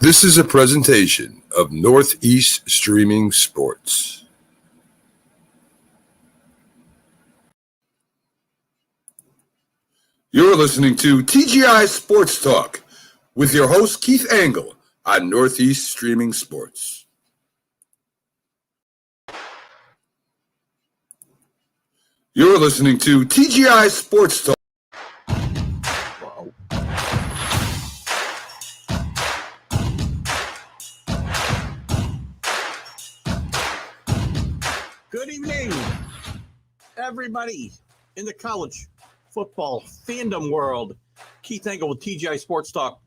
This is a presentation of Northeast Streaming Sports. You're listening to TGI Sports Talk with your host Keith Angle on Northeast Streaming Sports. You're listening to TGI Sports Talk. Good evening, everybody in the college football fandom world. Keith Angle with TGI Sports Talk,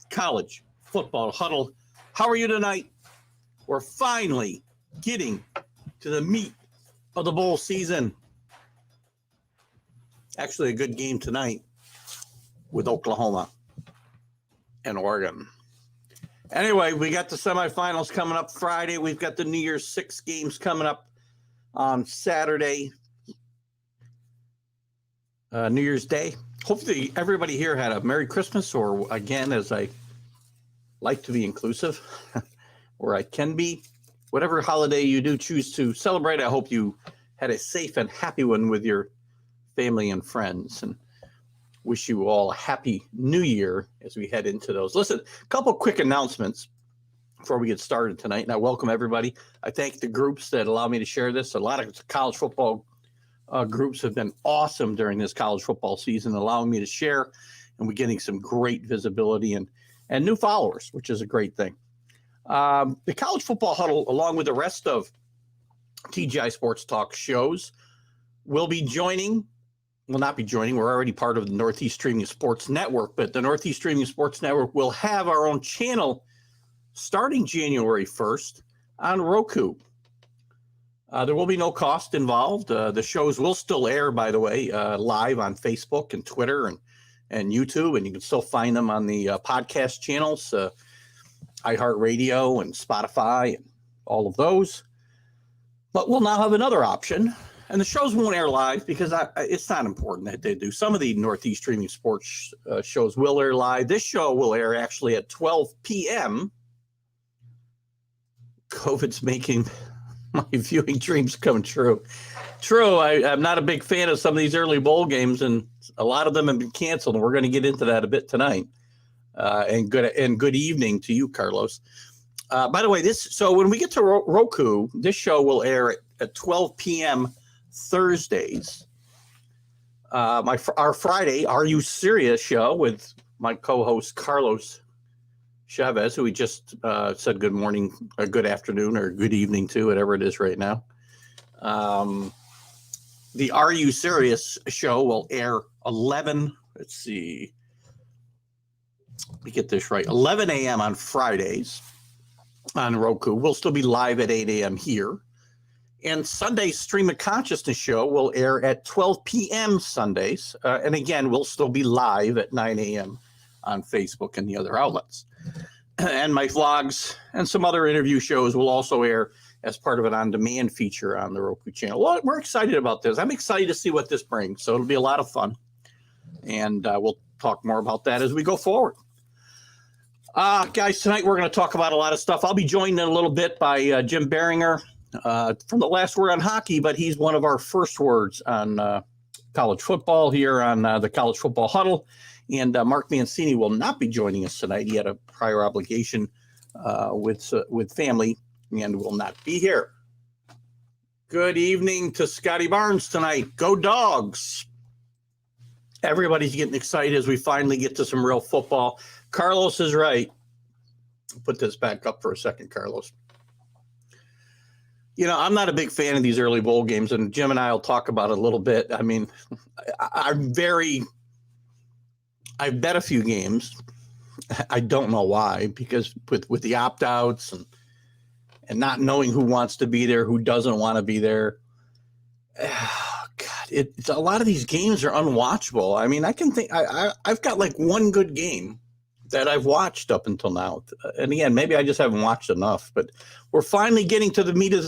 College Football Huddle. How are you tonight? We're finally getting to the meat of the bowl season. Actually, a good game tonight with Oklahoma and Oregon. Anyway, we got the semifinals coming up Friday. We've got the New Year's 6 games coming up on Saturday, New Year's Day. Hopefully everybody here had a Merry Christmas, or again, as I like to be inclusive, or I can be, whatever holiday you do choose to celebrate. I hope you had a safe and happy one with your family and friends, and wish you all a happy new year as we head into those. Listen, a couple quick announcements before we get started tonight, and I welcome everybody. I thank the groups that allow me to share this. A lot of college football groups have been awesome during this college football season, allowing me to share, and we're getting some great visibility and new followers, which is a great thing. The College Football Huddle, along with the rest of TGI Sports Talk shows, will be joining. Will not be joining. We're already part of the Northeast Streaming Sports Network, but the Northeast Streaming Sports Network will have our own channel starting January 1st on Roku. There will be no cost involved. The shows will still air, by the way, live on Facebook and Twitter and YouTube, and you can still find them on the podcast channels, iHeartRadio and Spotify and all of those. But we'll now have another option, and the shows won't air live because it's not important that they do. Some of the Northeast Streaming Sports shows will air live. This show will air actually at 12 p.m., COVID's making my viewing dreams come true. True, I'm not a big fan of some of these early bowl games, and a lot of them have been canceled, and we're going to get into that a bit tonight. And good evening to you, Carlos. By the way, so when we get to Roku, this show will air at 12 p.m. Thursdays. Our Friday, Are You Serious show with my co-host Carlos Chavez, who we just said good morning, or good afternoon, or good evening to, whatever it is right now. The Are You Serious show will air 11 a.m. on Fridays on Roku. We'll still be live at 8 a.m. here. And Sunday's Stream of Consciousness show will air at 12 p.m. Sundays. And again, we'll still be live at 9 a.m. on Facebook and the other outlets. And my vlogs and some other interview shows will also air as part of an on-demand feature on the Roku channel. Well, we're excited about this. I'm excited to see what this brings. So it'll be a lot of fun. And we'll talk more about that as we go forward. Guys, tonight we're going to talk about a lot of stuff. I'll be joined in a little bit by Jim Biringer from the Last Word on Hockey, but he's one of our first words on college football here on the College Football Huddle. And Mark Mancini will not be joining us tonight. He had a prior obligation with family and will not be here. Good evening to Scotty Barnes tonight. Go Dogs. Everybody's getting excited as we finally get to some real football. Carlos is right. Put this back up for a second, Carlos. You know, I'm not a big fan of these early bowl games, and Jim and I will talk about it a little bit. I mean, I've bet a few games. I don't know why, because with the opt-outs and not knowing who wants to be there, who doesn't want to be there. Oh, God, it's a lot of these games are unwatchable. I mean, I can think I've got like one good game that I've watched up until now. And again, maybe I just haven't watched enough, but we're finally getting to the meat of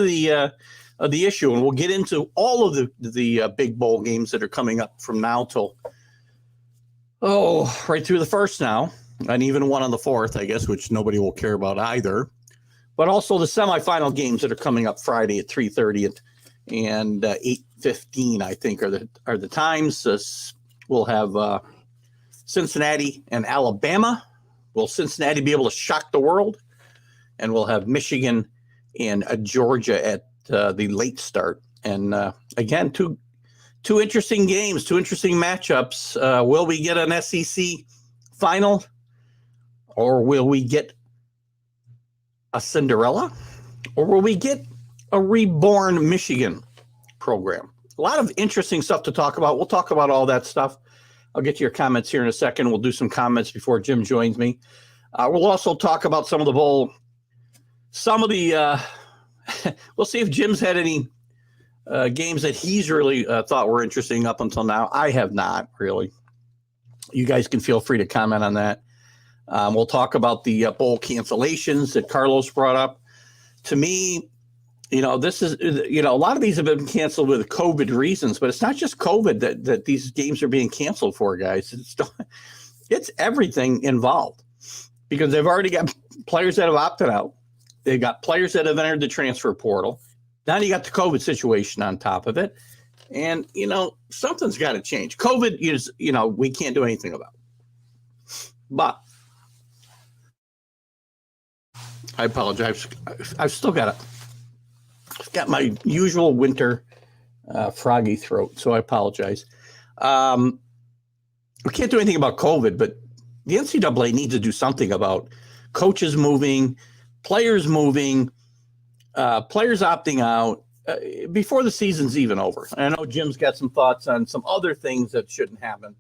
the issue, and we'll get into all of the big bowl games that are coming up from now till right through the first now. and even one on the 4th, I guess, which nobody will care about either. But also the semifinal games that are coming up Friday at 3:30 and 8:15, I think, are the times. We'll have Cincinnati and Alabama. Will Cincinnati be able to shock the world? And we'll have Michigan and Georgia at the late start. And again, two interesting games, two interesting matchups. Will we get an SEC final, or will we get a Cinderella, or will we get a reborn Michigan program? A lot of interesting stuff to talk about. We'll talk about all that stuff. I'll get to your comments here in a second. We'll do some comments before Jim joins me. We'll also talk about some of the bowl. We'll see if Jim's had any games that he's really thought were interesting up until now. I have not really. You guys can feel free to comment on that. We'll talk about the bowl cancellations that Carlos brought up. To me, this is, a lot of these have been canceled with COVID reasons, but it's not just COVID that these games are being canceled for, guys. It's everything involved, because they've already got players that have opted out. They've got players that have entered the transfer portal. Now you got the COVID situation on top of it. And, something's got to change. COVID is, we can't do anything about. But I apologize. I've still got my usual winter froggy throat, so I apologize. We can't do anything about COVID, but the NCAA needs to do something about coaches moving, players moving, players opting out before the season's even over. I know Jim's got some thoughts on some other things that shouldn't happen.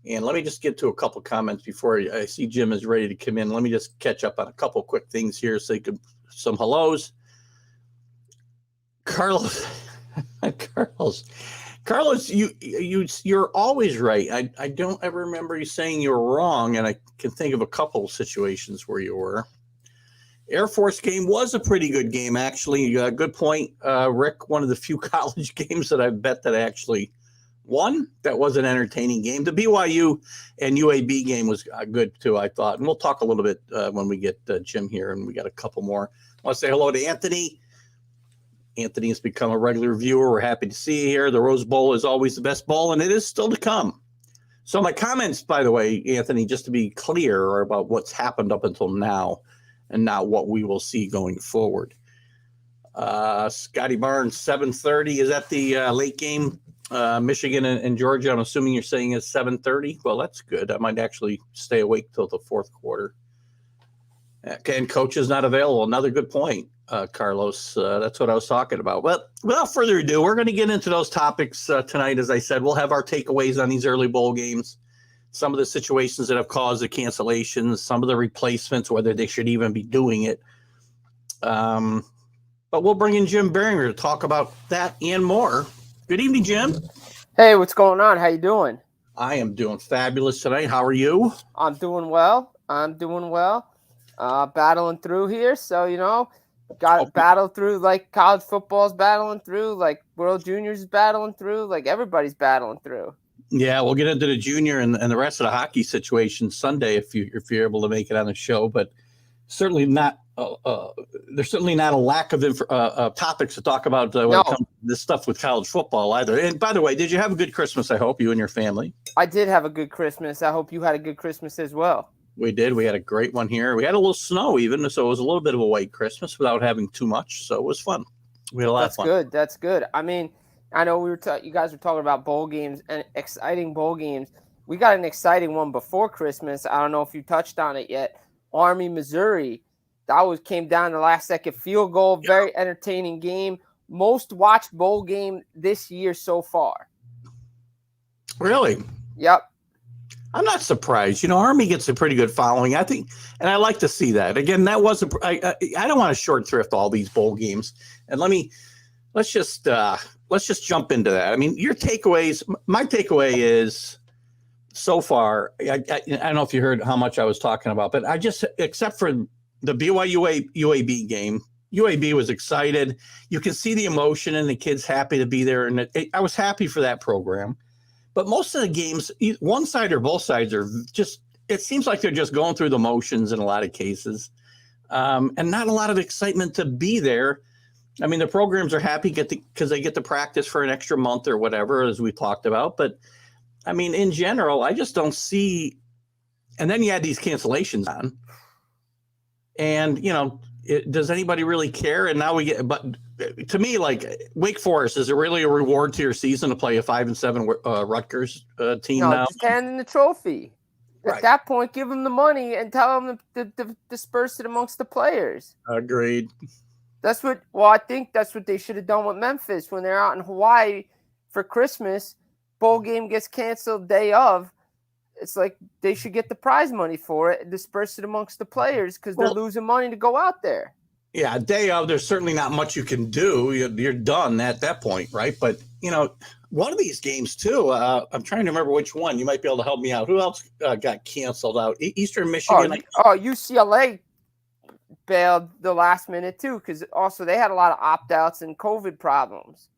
And let me just get to a couple comments before I see Jim is ready to come in. Let me just catch up on a couple quick things here so you can some hellos. Carlos, you're always right. I don't ever remember you saying you were wrong, and I can think of a couple of situations where you were. Air Force game was a pretty good game, actually. Good point, Rick. One of the few college games that I bet that I actually won. That was an entertaining game. The BYU and UAB game was good too, I thought. And we'll talk a little bit when we get Jim here, and we got a couple more. I want to say hello to Anthony. Anthony has become a regular viewer. We're happy to see you here. The Rose Bowl is always the best bowl, and it is still to come. So my comments, by the way, Anthony, just to be clear, are about what's happened up until now and not what we will see going forward. Scotty Barnes, 7:30. Is that the late game? Michigan and Georgia, I'm assuming you're saying is 7:30. Well, that's good. I might actually stay awake till the fourth quarter. And coach is not available. Another good point, Carlos. That's what I was talking about. Well, without further ado, we're going to get into those topics tonight. As I said, we'll have our takeaways on these early bowl games, some of the situations that have caused the cancellations, some of the replacements, whether they should even be doing it. But we'll bring in Jim Biringer to talk about that and more. Good evening, Jim. Hey, what's going on? How you doing? I am doing fabulous tonight. How are you? I'm doing well. Battling through here. So, got to battle through like college football's battling through, like World Juniors is battling through, like everybody's battling through. Yeah, we'll get into the junior and the rest of the hockey situation Sunday if you're able to make it on the show. But certainly not. There's certainly not a lack of topics to talk about when it comes to this stuff with college football either. And by the way, did you have a good Christmas? I hope you and your family. I did have a good Christmas. I hope you had a good Christmas as well. We did. We had a great one here. We had a little snow even, so it was a little bit of a white Christmas without having too much. So it was fun. We had a lot of fun. That's good. I mean, I know you guys were talking about bowl games and exciting bowl games. We got an exciting one before Christmas. I don't know if you touched on it yet. Army, Missouri. That came down to the last second field goal. Very entertaining game. Most watched bowl game this year so far. Really? Yep. I'm not surprised. Army gets a pretty good following, I think, and I like to see that. Again, that was I don't want to short thrift all these bowl games. And let's just jump into that. I mean, your takeaways. My takeaway is so far. I don't know if you heard how much I was talking about, but except for the BYU UAB game, UAB was excited. You can see the emotion and the kids happy to be there. And I was happy for that program. But most of the games, one side or both sides, are just it seems like they're just going through the motions in a lot of cases, and not a lot of excitement to be there. I mean, the programs are happy because they get to practice for an extra month or whatever, as we talked about. But I mean, in general, I just don't see. And then you add these cancellations on, and does anybody really care? And now we get, but to me, like Wake Forest, is it really a reward to your season to play a 5-7 Rutgers team No, now? just hand them the trophy. Right. At that point, give them the money and tell them to disperse it amongst the players. Agreed. I think that's what they should have done with Memphis when they're out in Hawaii for Christmas. Bowl game gets canceled day of. It's like they should get the prize money for it and disperse it amongst the players because they're losing money to go out there. Yeah, day of, there's certainly not much you can do. You're done at that point, right? But, one of these games, too, I'm trying to remember which one. You might be able to help me out. Who else got canceled out? Eastern Michigan? UCLA bailed the last minute, too, because also they had a lot of opt-outs and COVID problems.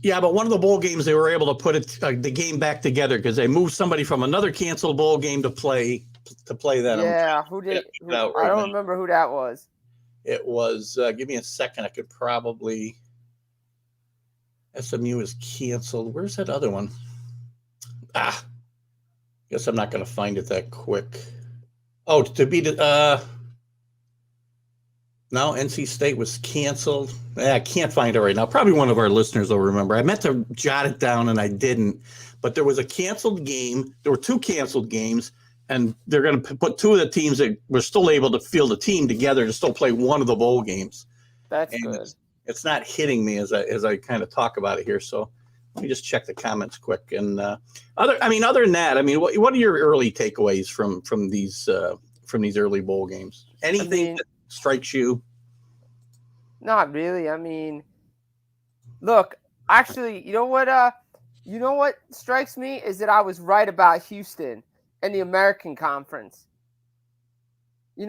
Yeah, but one of the bowl games, they were able to put the game back together because they moved somebody from another canceled bowl game to play that. Yeah, I don't remember who that was. It was, give me a second, I could probably, SMU is canceled. Where's that other one? Guess I'm not going to find it that quick. Oh, to be no, NC State was canceled. I can't find it right now. Probably one of our listeners will remember. I meant to jot it down and I didn't. But there was a canceled game. There were 2 canceled games, and they're going to put 2 of the teams that were still able to field a team together to still play one of the bowl games. That's good. It's not hitting me as I kind of talk about it here. So let me just check the comments quick. And other than that, I mean, what are your early takeaways from these early bowl games? Anything that strikes you? Not really. I mean, look, actually, you know what strikes me is that I was right about Houston and the American Conference. We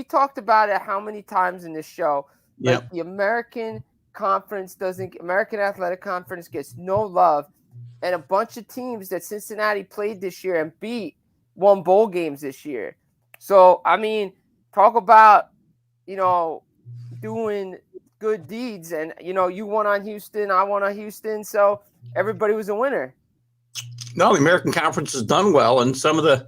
talked about it how many times in this show. Like the American Athletic Conference gets no love, and a bunch of teams that Cincinnati played this year and beat won bowl games this year. So, I mean, talk about, doing good deeds. And, you won on Houston, I won on Houston. So everybody was a winner. No, the American Conference has done well. And some of the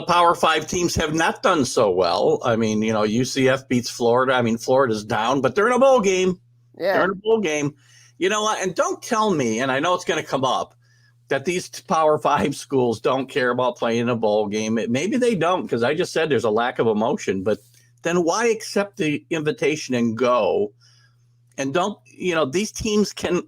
Power 5 teams have not done so well. I mean, UCF beats Florida. I mean, Florida's down, but they're in a bowl game. Yeah. They're in a bowl game. You know what? And don't tell me, and I know it's going to come up, that these Power 5 schools don't care about playing a bowl game. Maybe they don't, because I just said there's a lack of emotion. But then why accept the invitation and go? And don't, these teams can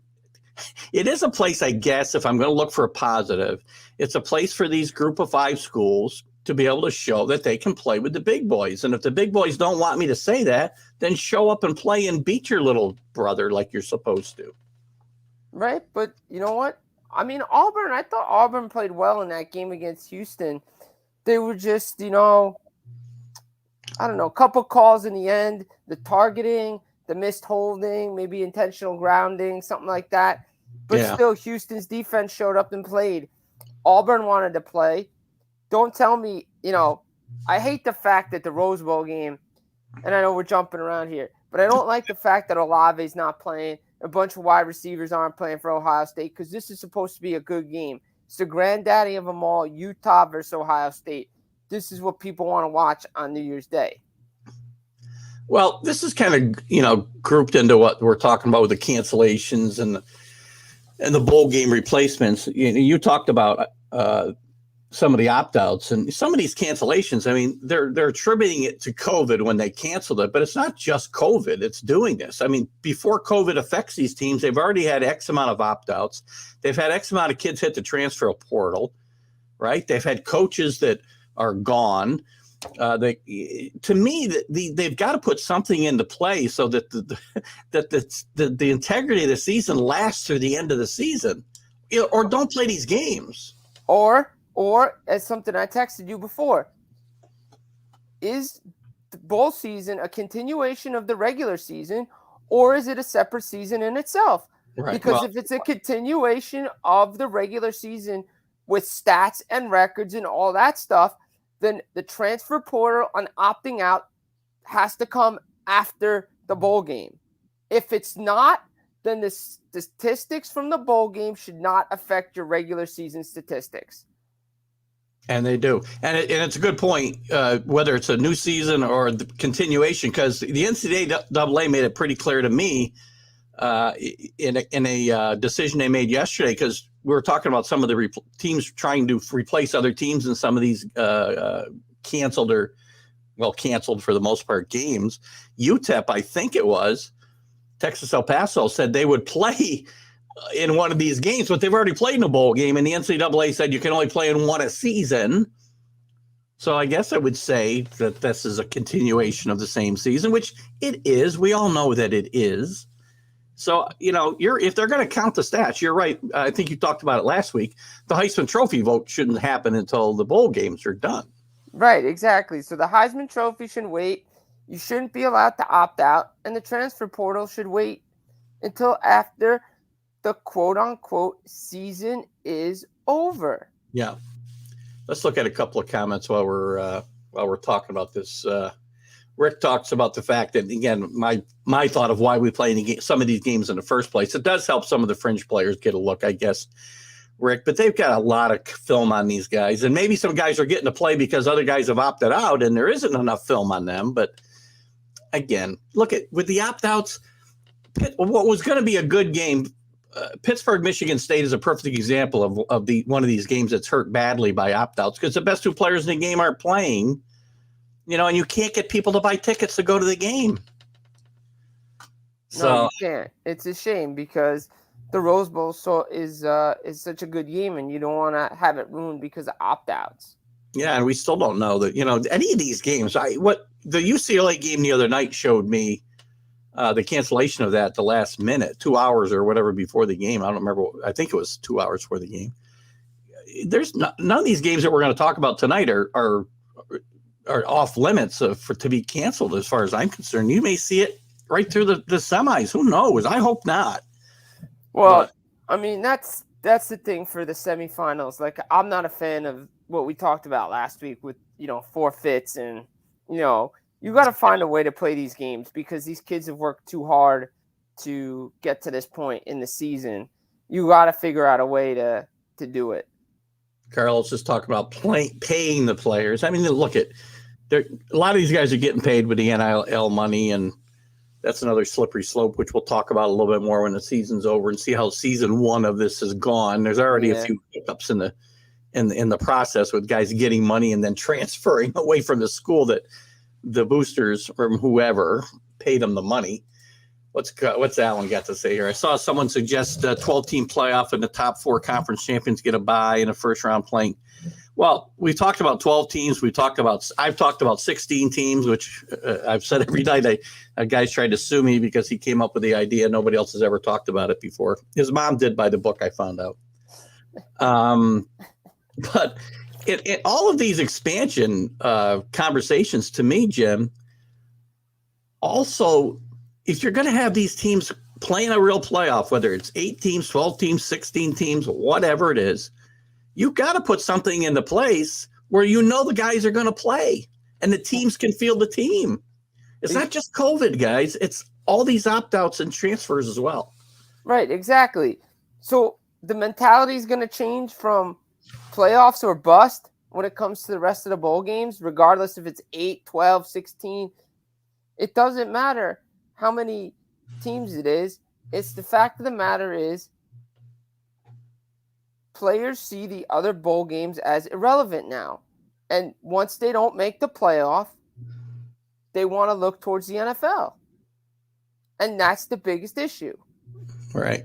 – it is a place, I guess, if I'm going to look for a positive, it's a place for these group of 5 schools to be able to show that they can play with the big boys. And if the big boys don't want me to say that, then show up and play and beat your little brother like you're supposed to. Right, but you know what? I mean, I thought Auburn played well in that game against Houston. They were just, I don't know, a couple calls in the end, the targeting, the missed holding, maybe intentional grounding, something like that. But still, Houston's defense showed up and played. Auburn wanted to play. Don't tell me, I hate the fact that the Rose Bowl game, and I know we're jumping around here, but I don't like the fact that Olave's not playing. A bunch of wide receivers aren't playing for Ohio State because this is supposed to be a good game. It's the granddaddy of them all, Utah versus Ohio State. This is what people want to watch on New Year's Day. Well, this is kind of, grouped into what we're talking about with the cancellations and the bowl game replacements. You talked about some of the opt-outs and some of these cancellations. I mean, they're attributing it to COVID when they canceled it, but it's not just COVID. It's doing this. I mean, before COVID affects these teams, they've already had X amount of opt-outs. They've had X amount of kids hit the transfer portal, right? They've had coaches that are gone. To me, they've got to put something into play so that the integrity of the season lasts through the end of the season, or don't play these games. Or, as something I texted you before, is the bowl season a continuation of the regular season, or is it a separate season in itself? Right. Because if it's a continuation of the regular season with stats and records and all that stuff, then the transfer portal and opting out has to come after the bowl game. If it's not, then the statistics from the bowl game should not affect your regular season statistics. And they do. And it's a good point, whether it's a new season or the continuation, because the NCAA made it pretty clear to me in a decision they made yesterday, because we were talking about some of the teams trying to replace other teams in some of these canceled for the most part games. UTEP, I think it was, Texas El Paso, said they would play in one of these games, but they've already played in a bowl game, and the NCAA said you can only play in one a season. So I guess I would say that this is a continuation of the same season, which it is. We all know that it is. So, if they're going to count the stats, you're right. I think you talked about it last week. The Heisman Trophy vote shouldn't happen until the bowl games are done. Right, exactly. So the Heisman Trophy should wait. You shouldn't be allowed to opt out, and the transfer portal should wait until after the quote-unquote season is over. Yeah. Let's look at a couple of comments while we're talking about this. Rick talks about the fact that, again, my thought of why we play some of these games in the first place. It does help some of the fringe players get a look, I guess, Rick, but they've got a lot of film on these guys, and maybe some guys are getting to play because other guys have opted out and there isn't enough film on them. But again, with the opt-outs, what was going to be a good game, Pittsburgh, Michigan State is a perfect example of one of these games that's hurt badly by opt-outs, because the best two players in the game aren't playing, and you can't get people to buy tickets to go to the game. No, you can't. It's a shame, because the Rose Bowl is such a good game, and you don't want to have it ruined because of opt-outs. Yeah, and we still don't know that, any of these games. What the UCLA game the other night showed me, the cancellation of that the last minute, 2 hours or whatever before the game. I don't remember. I think it was 2 hours before the game. There's none of these games that we're going to talk about tonight are off limits to be canceled, as far as I'm concerned. You may see it right through the semis. Who knows? I hope not. Well, I mean, that's the thing for the semifinals. Like, I'm not a fan of what we talked about last week with, forfeits, and, you got to find a way to play these games, because these kids have worked too hard to get to this point in the season. You got to figure out a way to do it. Carl, let's just talk about paying the players. I mean, look a lot of these guys are getting paid with the NIL money, and that's another slippery slope, which we'll talk about a little bit more when the season's over and see how season one of this has gone. There's already a few hiccups in the process with guys getting money and then transferring away from the school that the boosters from whoever paid them the money. What's Alan got to say here? I saw someone suggest a 12-team playoff and the top four conference champions get a bye in a first round playing. Well, we talked about 12 teams. I've talked about 16 teams, which I've said every night. A guy's tried to sue me because he came up with the idea. Nobody else has ever talked about it before. His mom did by the book, I found out. But all of these expansion conversations, to me, Jim, also, if you're going to have these teams playing a real playoff, whether it's 8 teams, 12 teams, 16 teams, whatever it is, you got to put something into place where the guys are going to play and the teams can field the team. It's not just COVID, guys. It's all these opt-outs and transfers as well. Right, exactly. So the mentality is going to change from playoffs or bust when it comes to the rest of the bowl games, regardless if it's 8, 12, 16. It doesn't matter how many teams it is. It's the fact of the matter is players see the other bowl games as irrelevant now. And once they don't make the playoff, they want to look towards the NFL. And that's the biggest issue. Right.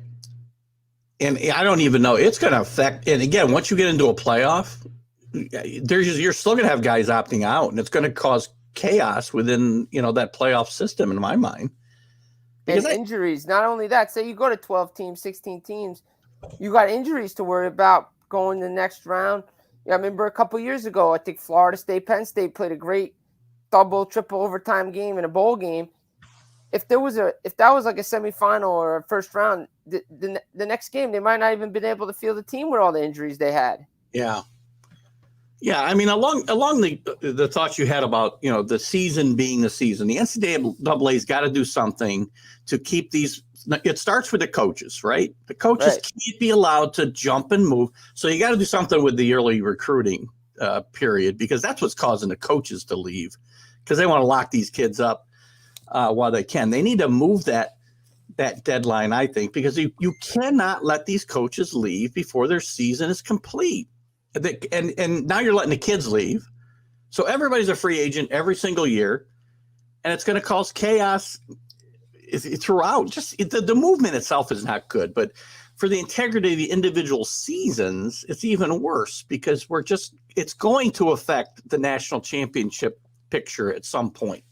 And I don't even know. It's going to affect. And again, once you get into a playoff, you're still going to have guys opting out, and it's going to cause chaos within, that playoff system, in my mind. And injuries. Not only that, say you go to 12 teams, 16 teams, you got injuries to worry about going the next round. I remember a couple years ago, I think Florida State, Penn State played a great double, triple overtime game in a bowl game. If that was like a semifinal or a first round, the next game, they might not even been able to field the team with all the injuries they had. Yeah. Yeah, I mean, along the thoughts you had about, the season being the season, the NCAA's got to do something to keep these. It starts with the coaches, right? The coaches Right. can't be allowed to jump and move. So you got to do something with the early recruiting period, because that's what's causing the coaches to leave, because they want to lock these kids up while they can. They need to move that deadline, I think, because you cannot let these coaches leave before their season is complete. And now you're letting the kids leave. So everybody's a free agent every single year, and it's going to cause chaos throughout. Just the movement itself is not good, but for the integrity of the individual seasons, it's even worse, because it's going to affect the national championship picture at some point.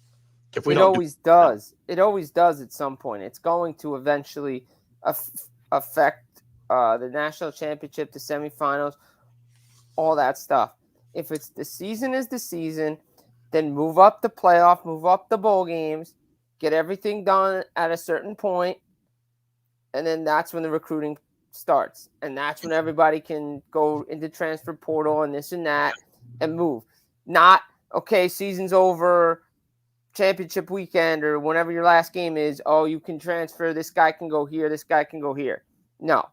If we It always does. It always does at some point. It's going to eventually affect the national championship, the semifinals, all that stuff. If it's the season is the season, then move up the playoff, move up the bowl games, get everything done at a certain point, and then that's when the recruiting starts. And that's when everybody can go into transfer portal and this and that and move. Not, okay, season's over, championship weekend or whenever your last game is, oh, you can transfer, this guy can go here, this guy can go here. No.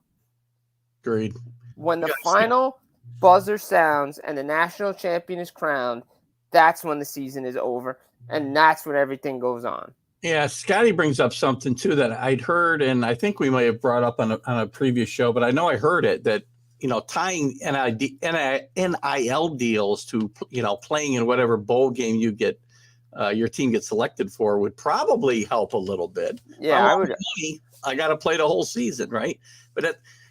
Agreed. When the final buzzer sounds and the national champion is crowned, that's when the season is over, and that's when everything goes on. Yeah, Scotty brings up something too that I'd heard, and I think we might have brought up on a previous show, but I know I heard it, that tying NIL deals to playing in whatever bowl game you get, your team gets selected for, would probably help a little bit. Yeah, I would. I got to play the whole season, right?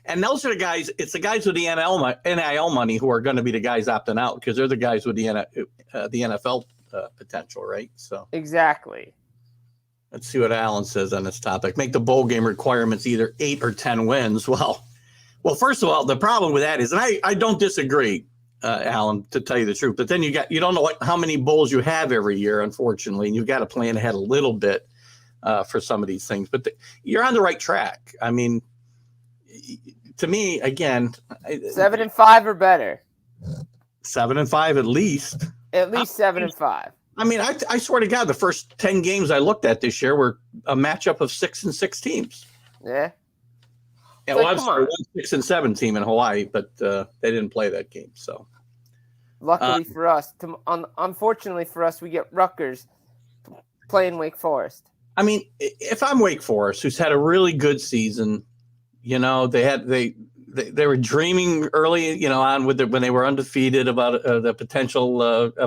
And those are the guys. It's the guys with the NIL money who are going to be the guys opting out, because they're the guys with the NFL potential, right? So exactly. Let's see what Alan says on this topic. Make the bowl game requirements either 8 or 10 wins. Well, first of all, the problem with that is, and I don't disagree, Alan, to tell you the truth, but then you don't know how many bowls you have every year, unfortunately, and you've got to plan ahead a little bit for some of these things. But you're on the right track. I mean, to me, again, 7-5 or better. 7-5 at least. At least 7-5. I mean, I swear to God, the first 10 games I looked at this year were a matchup of 6 and 6 teams. Yeah. Yeah, well, I'm sorry, 6 and 7 team in Hawaii, but they didn't play that game. So, luckily for us, unfortunately for us, we get Rutgers playing Wake Forest. I mean, if I'm Wake Forest, who's had a really good season, they were dreaming early, on when they were undefeated about the potential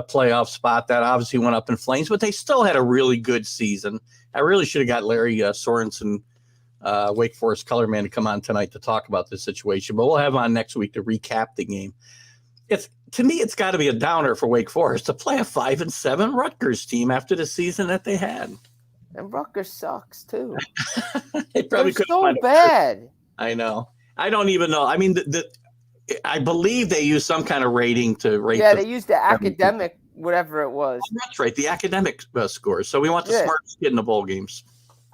playoff spot. That obviously went up in flames, but they still had a really good season. I really should have got Larry Sorensen, Wake Forest color man, to come on tonight to talk about this situation, but we'll have him on next week to recap the game. To me, it's got to be a downer for Wake Forest to play a 5-7 Rutgers team after the season that they had. And Rutgers sucks too. They probably They're so bad. I know. I don't even know. I mean, I believe they use some kind of rating to rate. Yeah, they used the academic, whatever it was. Oh, that's right, the academic scores. So we want the smartest kid in the bowl games.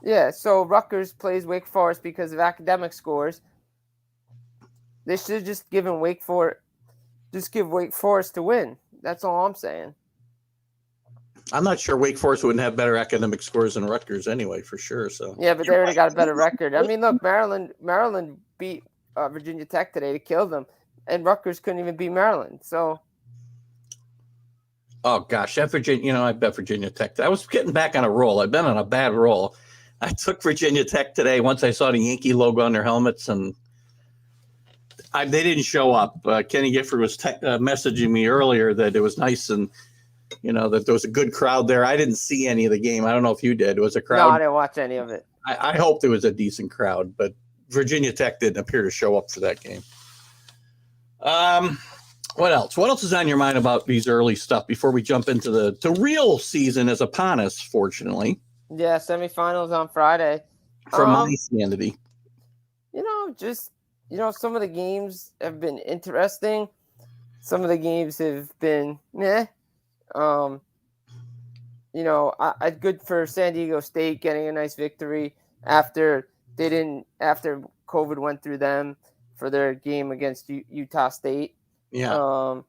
Yeah, so Rutgers plays Wake Forest because of academic scores. They should just give Wake Forest to win. That's all I'm saying. I'm not sure Wake Forest wouldn't have better academic scores than Rutgers anyway, for sure. So yeah, but they already got a better record. I mean, look, Maryland beat Virginia Tech today to kill them, and Rutgers couldn't even beat Maryland. So, oh gosh, that Virginia, I bet Virginia Tech. I was getting back on a roll. I've been on a bad roll. I took Virginia Tech today once I saw the Yankee logo on their helmets, and they didn't show up. Kenny Gifford was messaging me earlier that it was nice and that there was a good crowd there. I didn't see any of the game. I don't know if you did. It was a crowd. No, I didn't watch any of it. I hope there was a decent crowd, but Virginia Tech didn't appear to show up for that game. What else? What else is on your mind about these early stuff before we jump into the real season is upon us, fortunately? Yeah, semifinals on Friday. From my sanity. Some of the games have been interesting. Some of the games have been meh. Good for San Diego State getting a nice victory after COVID went through them for their game against Utah State. Yeah.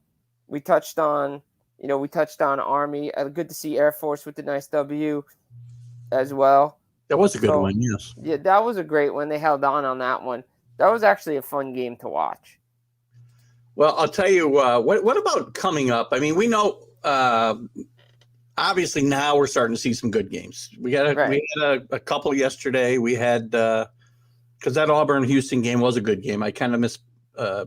We touched on Army. Good to see Air Force with the nice W as well. That was a good one, yes. Yeah, that was a great one. They held on that one. That was actually a fun game to watch. Well, I'll tell you, what about coming up? I mean, we know, obviously now we're starting to see some good games. We had a couple yesterday. We had, because that Auburn-Houston game was a good game. I kind of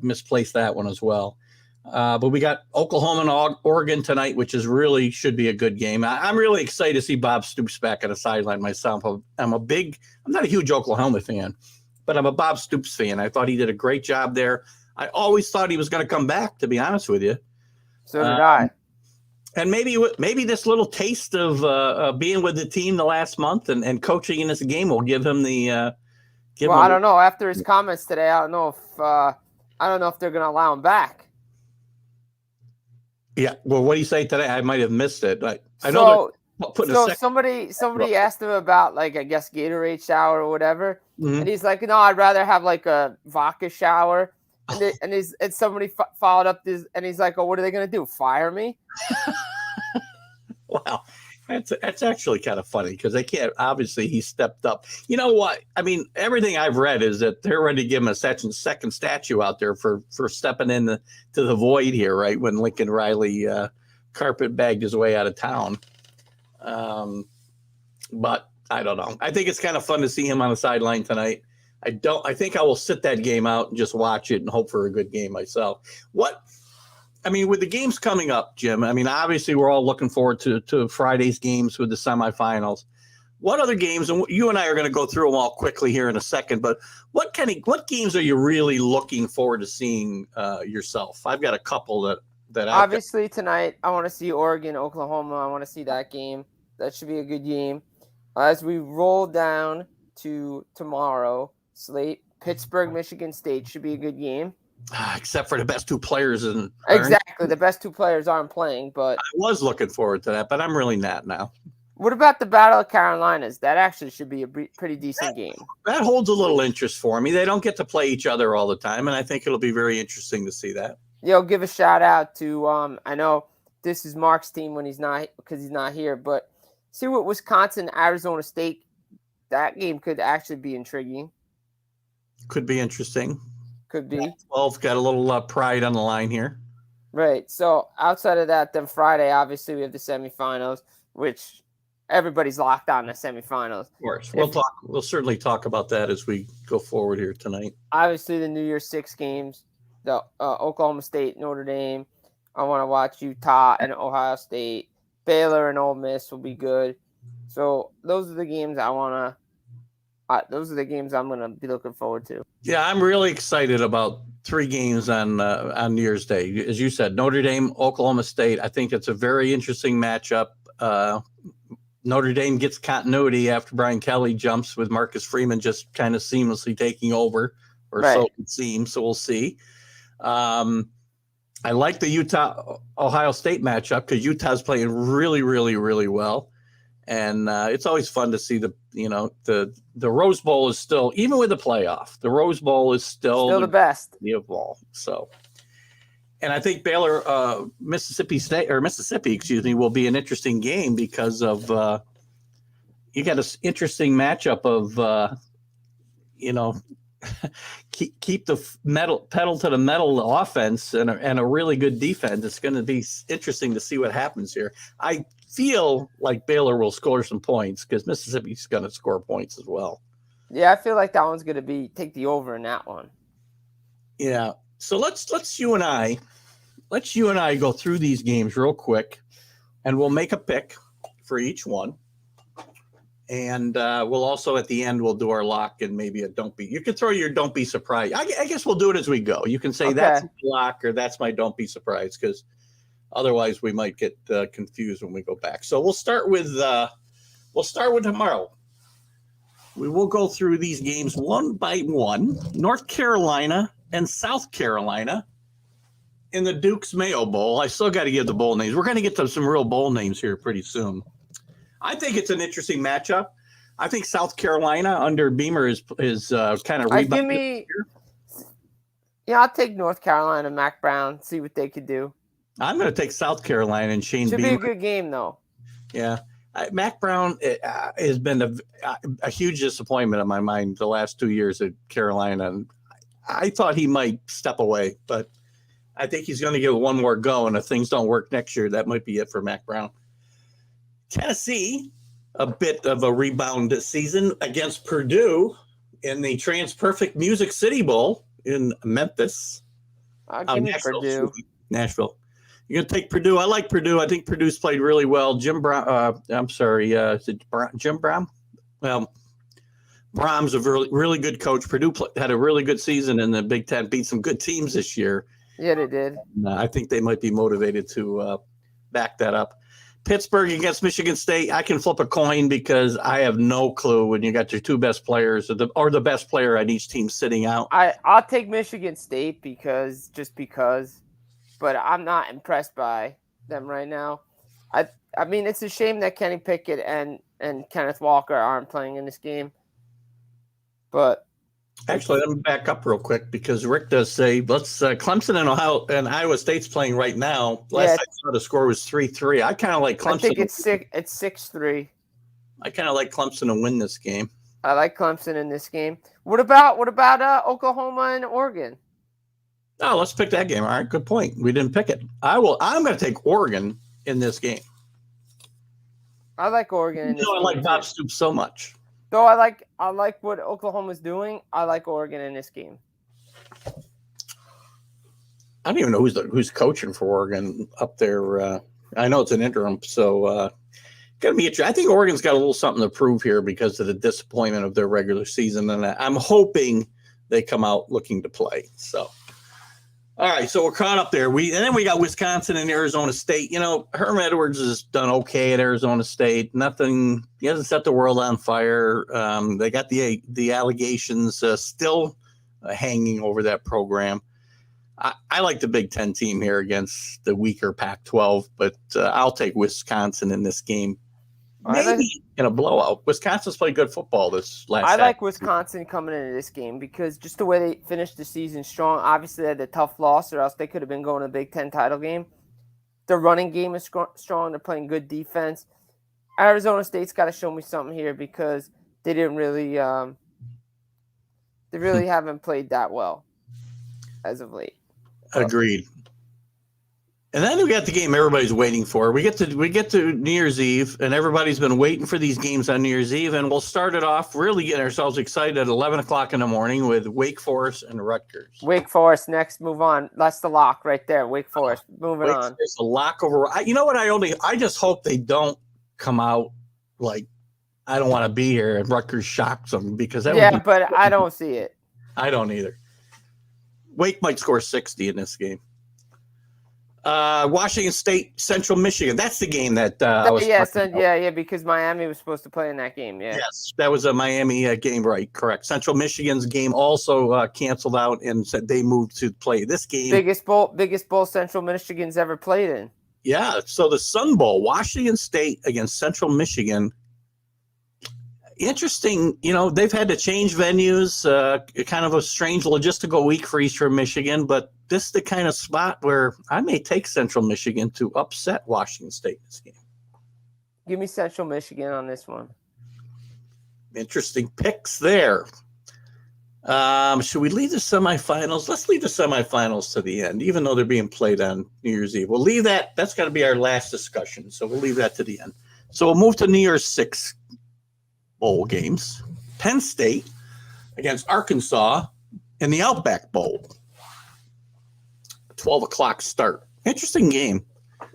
misplaced that one as well. But we got Oklahoma and Oregon tonight, which should be a good game. I'm really excited to see Bob Stoops back at the sideline myself. I'm not a huge Oklahoma fan, but I'm a Bob Stoops fan. I thought he did a great job there. I always thought he was going to come back, to be honest with you. So did I. And maybe this little taste of being with the team the last month and coaching in this game will give him the. I don't know. After his comments today, I don't know if they're going to allow him back. Yeah. Well, what do you say today? I might have missed it. I know. So somebody asked him about, like, I guess Gatorade shower or whatever, mm-hmm. and he's like, "No, I'd rather have like a vodka shower." And somebody followed up this, and he's like, "Oh, what are they going to do? Fire me?" Wow, that's actually kind of funny because they can't. Obviously, he stepped up. You know what? I mean, everything I've read is that they're ready to give him a second statue out there for stepping to the void here, right when Lincoln Riley carpet bagged his way out of town. But I don't know. I think it's kind of fun to see him on the sideline tonight. I think I will sit that game out and just watch it and hope for a good game myself. With the games coming up, Jim, I mean, obviously we're all looking forward to Friday's games with the semifinals. What other games, and you and I are going to go through them all quickly here in a second, but what games are you really looking forward to seeing yourself? I've got a couple that obviously tonight I want to see Oregon, Oklahoma. I want to see that game. That should be a good game. As we roll down to tomorrow slate, Pittsburgh, Michigan State should be a good game. Except for the best two players. Exactly. The best two players aren't playing, but I was looking forward to that, but I'm really not now. What about the Battle of Carolinas? That actually should be a pretty decent game. That holds a little interest for me. They don't get to play each other all the time, and I think it'll be very interesting to see that. Give a shout out to I know this is Mark's team when he's not here, but see what Wisconsin, Arizona State. That game could actually be intriguing. Could be interesting. Could be. 12 got a little pride on the line here. Right. So outside of that, then Friday, obviously we have the semifinals, which everybody's locked on the semifinals. Of course. We'll certainly talk about that as we go forward here tonight. Obviously the New Year's 6 games, the Oklahoma State, Notre Dame. I want to watch Utah and Ohio State. Baylor and Ole Miss will be good. So those are the games those are the games I'm going to be looking forward to. Yeah, I'm really excited about 3 games on New Year's Day. As you said, Notre Dame, Oklahoma State. I think it's a very interesting matchup. Notre Dame gets continuity after Brian Kelly jumps with Marcus Freeman just kind of seamlessly taking over, or right. So it seems. So we'll see. I like the Utah-Ohio State matchup because Utah's playing really, really, really well. And it's always fun to see the Rose Bowl is still, even with the playoff, the Rose Bowl is still the best of all. So, and I think Baylor, Mississippi, will be an interesting game because of you got an interesting matchup of keep the pedal to the metal offense and a really good defense. It's going to be interesting to see what happens here. I feel like Baylor will score some points because Mississippi's going to score points as well. Yeah, I feel like that one's going to take the over in that one. Yeah. So let's you and I go through these games real quick, and we'll make a pick for each one. And we'll also at the end we'll do our lock and maybe a don't be. You can throw your don't be surprised. I guess we'll do it as we go. You can say that's my lock or that's my don't be surprised because otherwise we might get confused when we go back. So we'll start with tomorrow. We will go through these games one by one. North Carolina and South Carolina in the Duke's Mayo Bowl. I still got to give the bowl names. We're going to get to some real bowl names here pretty soon. I think it's an interesting matchup. I think South Carolina under Beamer is kind of rebounded. Yeah, I'll take North Carolina, Mack Brown, see what they could do. I'm going to take South Carolina and Shane Should Beamer. be a good game, though. Yeah. Mack Brown has been a huge disappointment in my mind the last 2 years at Carolina. And I thought he might step away, but I think he's going to give it one more go. And if things don't work next year, that might be it for Mack Brown. Tennessee, a bit of a rebound this season against Purdue in the Trans-Perfect Music City Bowl in Memphis. Give me Purdue. Nashville. You're going to take Purdue. I like Purdue. I think Purdue's played really well. Jim Brown, is it Jim Brown? Well, Brom's a really good coach. Purdue had a really good season in the Big Ten, beat some good teams this year. Yeah, they did. I think they might be motivated to back that up. Pittsburgh against Michigan State. I can flip a coin because I have no clue when you got your two best players or the best player on each team sitting out. I'll take Michigan State because, but I'm not impressed by them right now. I mean, it's a shame that Kenny Pickett and Kenneth Walker aren't playing in this game. But actually, let me back up real quick because Rick does say let's Clemson and Ohio and Iowa State's playing right now. Last I saw the score was 3-3. I kind of like Clemson. I think it's 6-3. I kind of like Clemson to win this game. I like Clemson in this game. What about Oklahoma and Oregon? Oh, let's pick that game. All right, good point. We didn't pick it. I'm going to take Oregon in this game. I like Oregon in this game. I like Bob Stoops so much. Though I like what Oklahoma's doing. I like Oregon in this game. I don't even know who's coaching for Oregon up there. I know it's an interim, so gonna be interesting. I think Oregon's got a little something to prove here because of the disappointment of their regular season, and I'm hoping they come out looking to play. So, all right, so we're caught up there. And then we got Wisconsin and Arizona State. You know, Herm Edwards has done okay at Arizona State. Nothing. He hasn't set the world on fire. They got the allegations still hanging over that program. I like the Big Ten team here against the weaker Pac-12, but I'll take Wisconsin in this game. Maybe in a blowout. Wisconsin's played good football this last. I like Wisconsin coming into this game because just the way they finished the season strong. Obviously, they had a tough loss, or else they could have been going to the Big Ten title game. Their running game is strong. They're playing good defense. Arizona State's got to show me something here because they didn't really, they really haven't played that well as of late. Agreed. And then we got the game everybody's waiting for. We get to New Year's Eve, and everybody's been waiting for these games on New Year's Eve. And we'll start it off really getting ourselves excited at 11 o'clock in the morning with Wake Forest and Rutgers. Wake Forest next. Move on. That's the lock right there. Wake Forest. Moving on. There's a lock over. You know what? I just hope they don't come out like I don't want to be here and Rutgers shocks them because but I don't see it. I don't either. Wake might score 60 in this game. Washington State, Central Michigan. That's the game that I was because Miami was supposed to play in that game. Yeah. Yes, that was a Miami game, right? Correct. Central Michigan's game also canceled out and said they moved to play this game. Biggest bowl Central Michigan's ever played in. Yeah. So the Sun Bowl, Washington State against Central Michigan. Interesting, they've had to change venues, kind of a strange logistical week for Eastern Michigan, but this is the kind of spot where I may take Central Michigan to upset Washington State in this game. Give me Central Michigan on this one. Interesting picks there. Should we leave the semifinals? Let's leave the semifinals to the end, even though they're being played on New Year's Eve. We'll leave that. That's got to be our last discussion, so we'll leave that to the end. So we'll move to New Year's 6 bowl games. Penn State against Arkansas in the Outback Bowl. 12 o'clock start. Interesting game.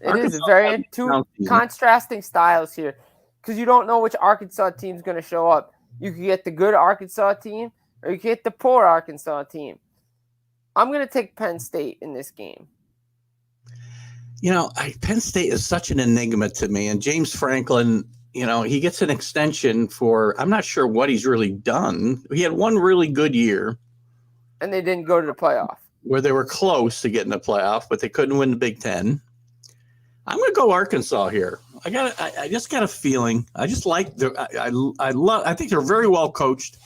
It is very two contrasting styles here because you don't know which Arkansas team is going to show up. You can get the good Arkansas team or you can get the poor Arkansas team. I'm going to take Penn State in this game. Penn State is such an enigma to me, and James Franklin, he gets an extension for, I'm not sure what he's really done. He had one really good year. And they didn't go to the playoff. Where they were close to getting the playoff, but they couldn't win the Big Ten. I'm going to go Arkansas here. I just got a feeling. I just like I think they're very well coached.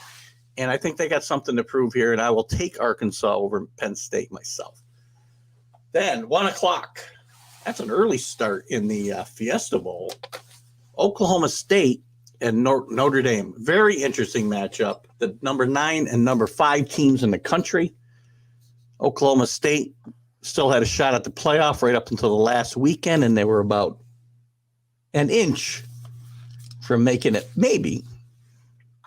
and I think they got something to prove here, and I will take Arkansas over Penn State myself. Then 1 o'clock. That's an early start in the Fiesta Bowl. Oklahoma State and Notre Dame. Very interesting matchup. The number 9 and number 5 teams in the country. Oklahoma State still had a shot at the playoff right up until the last weekend, and they were about an inch from making it maybe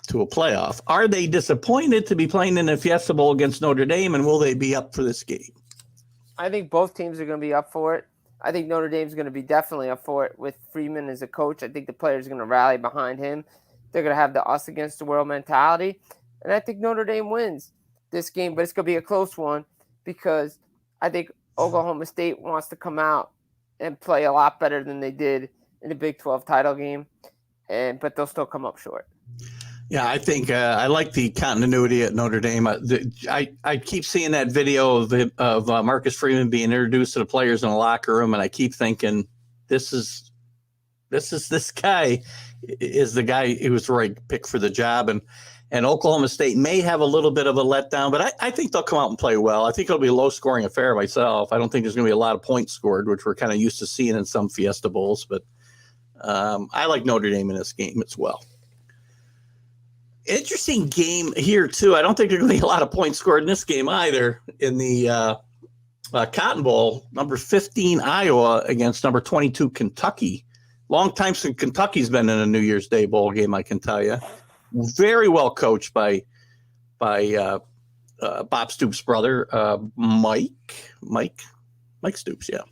to a playoff. Are they disappointed to be playing in the Fiesta Bowl against Notre Dame, and will they be up for this game? I think both teams are going to be up for it. I think Notre Dame's going to be definitely up for it with Freeman as a coach. I think the players are going to rally behind him. They're going to have the us against the world mentality. And I think Notre Dame wins this game, but it's going to be a close one because I think Oklahoma State wants to come out and play a lot better than they did in the Big 12 title game, but they'll still come up short. Yeah, I think I like the continuity at Notre Dame. I keep seeing that video of Marcus Freeman being introduced to the players in the locker room, and I keep thinking, this guy is the guy who was the right pick for the job. And Oklahoma State may have a little bit of a letdown, but I think they'll come out and play well. I think it'll be a low-scoring affair myself. I don't think there's going to be a lot of points scored, which we're kind of used to seeing in some Fiesta Bowls, but I like Notre Dame in this game as well. Interesting game here, too. I don't think there's going to be a lot of points scored in this game either. In the Cotton Bowl, number 15 Iowa against number 22 Kentucky. Long time since Kentucky's been in a New Year's Day bowl game, I can tell you. Very well coached by Bob Stoops' brother, Mike Stoops, yeah.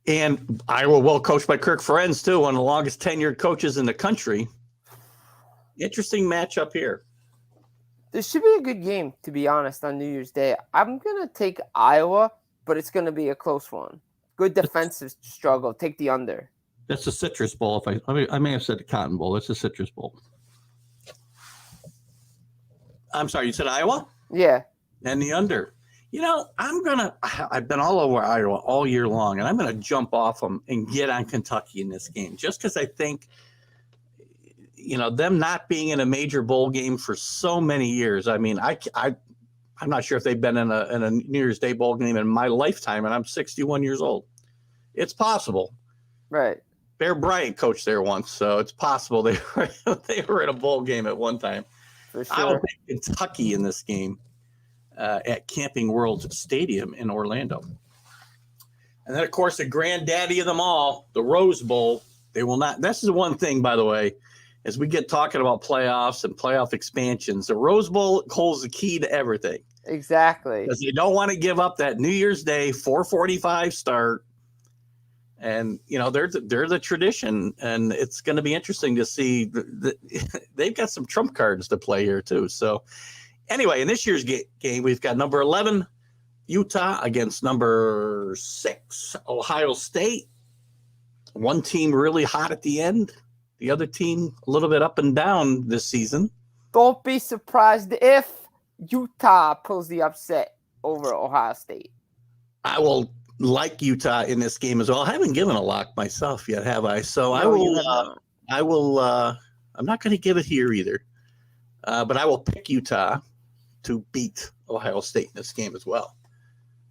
And Iowa well coached by Kirk Ferentz, too, one of the longest tenured coaches in the country. Interesting matchup here. This should be a good game, to be honest, on New Year's Day. I'm going to take Iowa, but it's going to be a close one. Good defensive struggle. Take the under. That's the Citrus Bowl. I may have said the Cotton Bowl. That's the Citrus Bowl. I'm sorry, you said Iowa? Yeah. And the under. You know, I've been all over Iowa all year long, and I'm going to jump off them and get on Kentucky in this game just because I think, you know, them not being in a major bowl game for so many years. I mean, I'm not sure if they've been in a New Year's Day bowl game in my lifetime, and I'm 61 years old. It's possible. Right. Bear Bryant coached there once, so it's possible they were in a bowl game at one time. For sure. I will pick Kentucky in this game at Camping World Stadium in Orlando. And then, of course, the granddaddy of them all, the Rose Bowl. They will not. This is one thing, by the way, as we get talking about playoffs and playoff expansions, the Rose Bowl holds the key to everything. Exactly. Because they don't want to give up that New Year's Day 4:45 start. And, you know, they're the tradition, and it's going to be interesting to see. They've got some trump cards to play here, too. So, anyway, in this year's game, we've got number 11, Utah, against number 6, Ohio State. One team really hot at the end. The other team a little bit up and down this season. Don't be surprised if Utah pulls the upset over Ohio State. I will like Utah in this game as well. I haven't given a lock myself yet, have I? So No, I will. I'm not going to give it here either, but I will pick Utah to beat Ohio State in this game as well.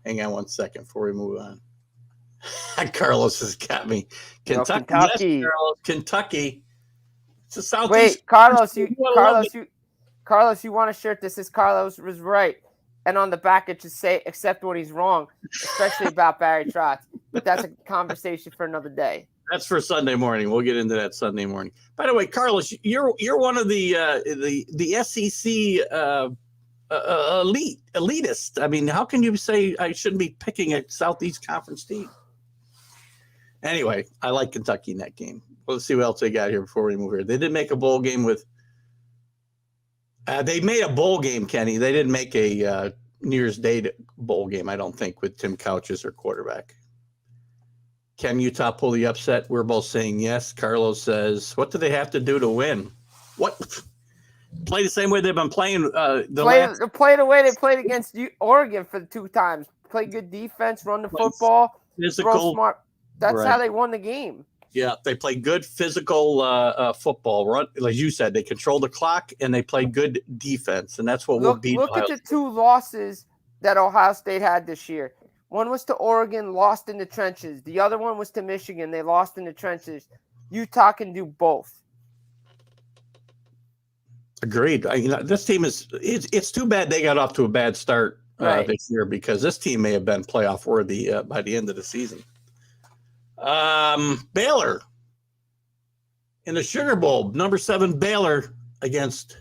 Hang on one second before we move on. Carlos has got me. Kentucky. Yes, Carlos, Kentucky. It's a Southeast. Wait, Carlos, you want a shirt that says Carlos was right, and on the back it should say "except when he's wrong," especially about Barry Trotz. But that's a conversation for another day. That's for Sunday morning. We'll get into that Sunday morning. By the way, Carlos, you're one of the SEC elitist. I mean, how can you say I shouldn't be picking a Southeast Conference team? Anyway, I like Kentucky in that game. Let's see what else they got here before we move here. They did make a bowl game with they made a bowl game, Kenny. They didn't make a New Year's Day bowl game, I don't think, with Tim Couch as their quarterback. Can Utah pull the upset? We're both saying yes. Carlos says, what do they have to do to win? What? Play the same way they've been playing. Play the way they played against Oregon for the 2 times. Play good defense, run the football, physical, smart. That's right. how they won the game. Yeah, they play good physical football. Run, like you said, they control the clock and they play good defense, and that's what will beat Look Ohio at the State. 2 losses that Ohio State had this year. One was to Oregon, lost in the trenches. The other one was to Michigan. They lost in the trenches. Utah can do both. Agreed. This team it's too bad they got off to a bad start Right. this year, because this team may have been playoff worthy by the end of the season. Baylor in the Sugar Bowl, number 7 Baylor against,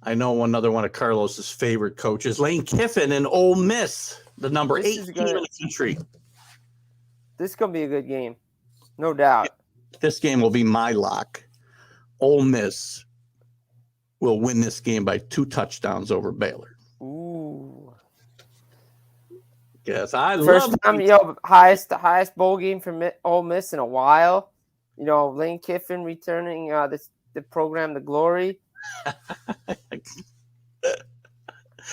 I know another one of Carlos's favorite coaches, Lane Kiffin and Ole Miss, the number 8 team in the country. This is going to be a good game. No doubt. This game will be my lock. Ole Miss will win this game by 2 touchdowns over Baylor. Ooh. Yes, I First love time, the highest bowl game for Ole Miss in a while. Lane Kiffin returning the program to glory. I'm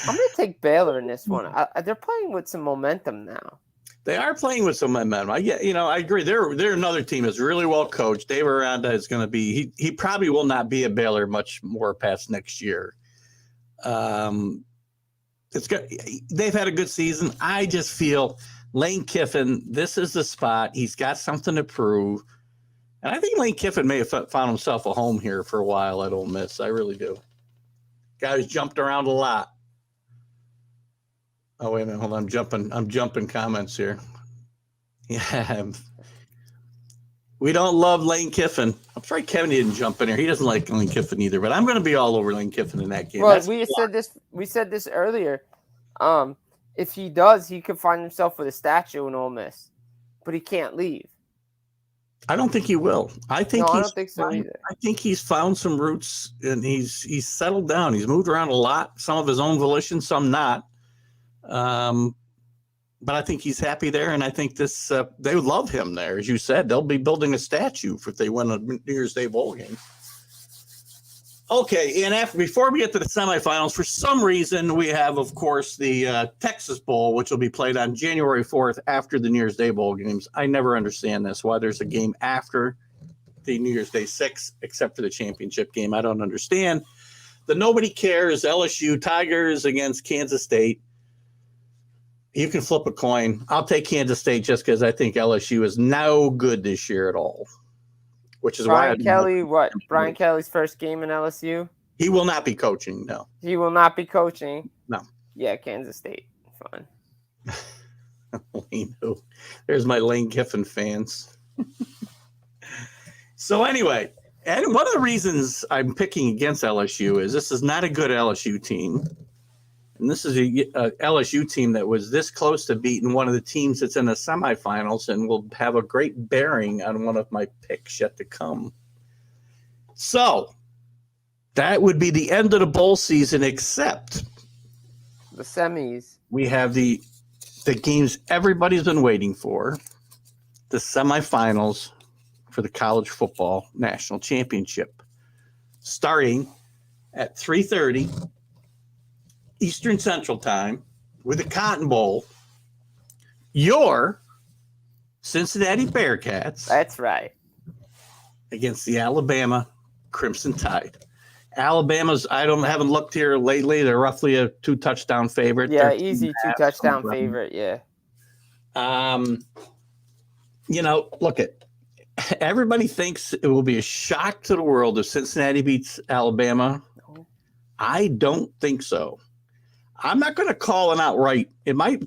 going to take Baylor in this one. They're playing with some momentum now. They are playing with some momentum. I agree. They're another team that's really well coached. Dave Aranda is going to be. He probably will not be a Baylor much more past next year. They've had a good season. I just feel Lane Kiffin, this is the spot. He's got something to prove. And I think Lane Kiffin may have found himself a home here for a while at Ole Miss. I really do. Guys jumped around a lot. Oh, wait a minute. Hold on. I'm jumping comments here. Yeah. We don't love Lane Kiffin. I'm sorry Kevin didn't jump in here. He doesn't like Lane Kiffin either, but I'm going to be all over Lane Kiffin in that game. Well, we said this earlier. If he does, he could find himself with a statue in Ole Miss, but he can't leave. I don't think he will. I don't think so either. I think he's found some roots and he's settled down. He's moved around a lot, some of his own volition, some not. But I think he's happy there, and I think they love him there. As you said, they'll be building a statue if they win a New Year's Day bowl game. Okay, and before we get to the semifinals, for some reason we have, of course, the Texas Bowl, which will be played on January 4th after the New Year's Day bowl games. I never understand this, why there's a game after the New Year's Day 6, except for the championship game. I don't understand. The nobody cares LSU Tigers against Kansas State. You can flip a coin. I'll take Kansas State just because I think LSU is no good this year at all. Which is Brian Kelly's first game in LSU? He will not be coaching, no. He will not be coaching? No. Yeah, Kansas State. Fine. There's my Lane Kiffin fans. So anyway, and one of the reasons I'm picking against LSU is this is not a good LSU team. And this is a LSU team that was this close to beating one of the teams that's in the semifinals and will have a great bearing on one of my picks yet to come. So that would be the end of the bowl season, except the semis. We have the games everybody's been waiting for, the semifinals for the college football national championship, starting at 3:30 Eastern Central Time with the Cotton Bowl. Your Cincinnati Bearcats. That's right. Against the Alabama Crimson Tide. Alabama's, haven't looked here lately. They're roughly a 2-touchdown favorite. Yeah, easy 2-touchdown favorite, yeah. Look at everybody thinks it will be a shock to the world if Cincinnati beats Alabama. I don't think so. I'm not going to call an outright.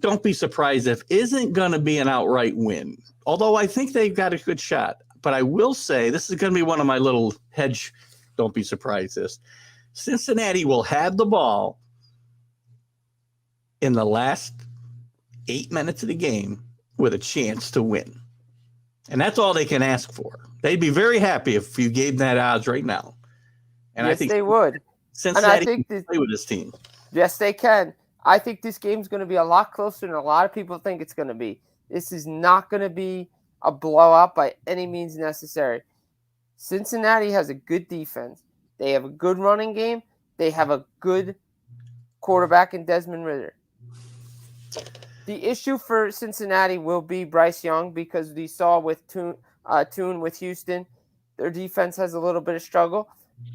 Don't be surprised if isn't going to be an outright win. Although I think they've got a good shot. But I will say this is going to be one of my little hedge. Don't be surprised this. Cincinnati will have the ball in the last 8 minutes of the game with a chance to win. And that's all they can ask for. They'd be very happy if you gave that odds right now. And yes, I think they would. Cincinnati can play with this team. Yes, they can. I think this game's going to be a lot closer than a lot of people think it's going to be. This is not going to be a blowout by any means necessary. Cincinnati has a good defense. They have a good running game. They have a good quarterback in Desmond Ridder. The issue for Cincinnati will be Bryce Young because we saw with tune with Houston. Their defense has a little bit of struggle.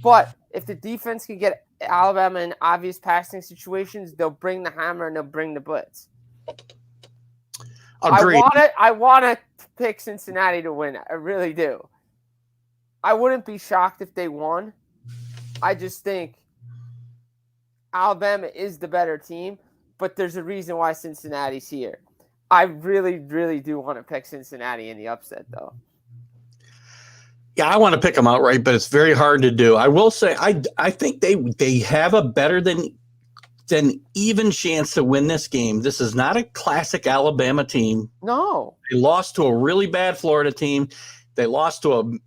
But if the defense can get Alabama in obvious passing situations, they'll bring the hammer and they'll bring the blitz. Agreed. I want to pick Cincinnati to win. I really do. I wouldn't be shocked if they won. I just think Alabama is the better team, but there's a reason why Cincinnati's here. I really, really do want to pick Cincinnati in the upset, though. Yeah, I want to pick them outright, but it's very hard to do. I will say I think they have a better than even chance to win this game. This is not a classic Alabama team. No. They lost to a really bad Florida team. They lost to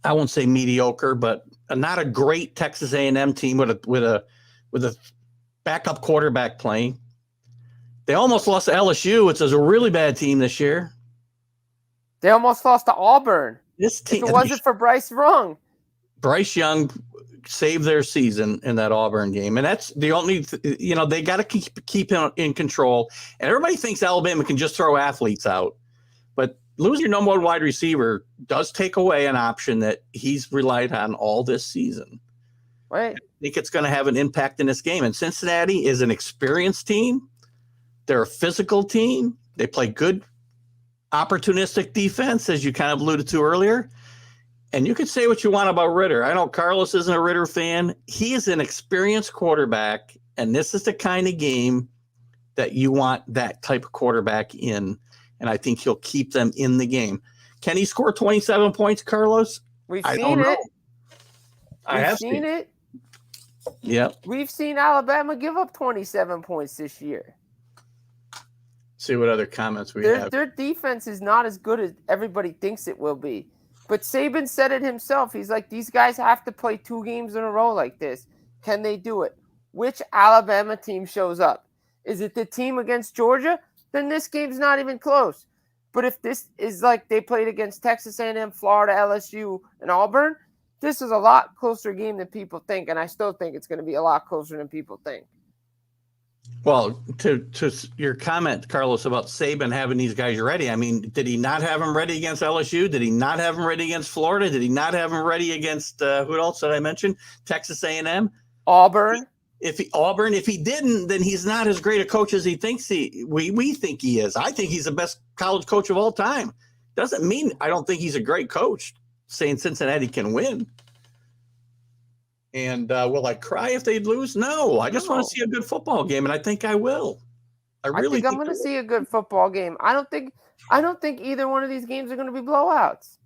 I won't say mediocre, but not a great Texas A&M team with a backup quarterback playing. They almost lost to LSU, which is a really bad team this year. They almost lost to Auburn. This team, if it wasn't for Bryce Young. Bryce Young saved their season in that Auburn game. And that's the only, they got to keep him in control. And everybody thinks Alabama can just throw athletes out. But losing your number one wide receiver does take away an option that he's relied on all this season. Right. I think it's going to have an impact in this game. And Cincinnati is an experienced team. They're a physical team. They play good opportunistic defense, as you kind of alluded to earlier. And you could say what you want about Ritter. I know Carlos isn't a Ritter fan. He is an experienced quarterback, and this is the kind of game that you want that type of quarterback in. And I think he'll keep them in the game. Can he score 27 points, Carlos? We've seen it. I have seen it. Yeah. We've seen Alabama give up 27 points this year. See what other comments we have. Their defense is not as good as everybody thinks it will be. But Saban said it himself. He's like, these guys have to play 2 games in a row like this. Can they do it? Which Alabama team shows up? Is it the team against Georgia? Then this game's not even close. But if this is like they played against Texas A&M, Florida, LSU, and Auburn, this is a lot closer game than people think. And I still think it's going to be a lot closer than people think. Well, to your comment, Carlos, about Saban having these guys ready, I mean, did he not have them ready against LSU? Did he not have them ready against Florida? Did he not have them ready against, who else did I mention? Texas A&M? Auburn. If he didn't, then he's not as great a coach as he thinks we think he is. I think he's the best college coach of all time. Doesn't mean I don't think he's a great coach. Saying Cincinnati can win. And will I cry if they lose? No, I just want to see a good football game, and I think I will. I think I'm going to see a good football game. I don't think either one of these games are going to be blowouts.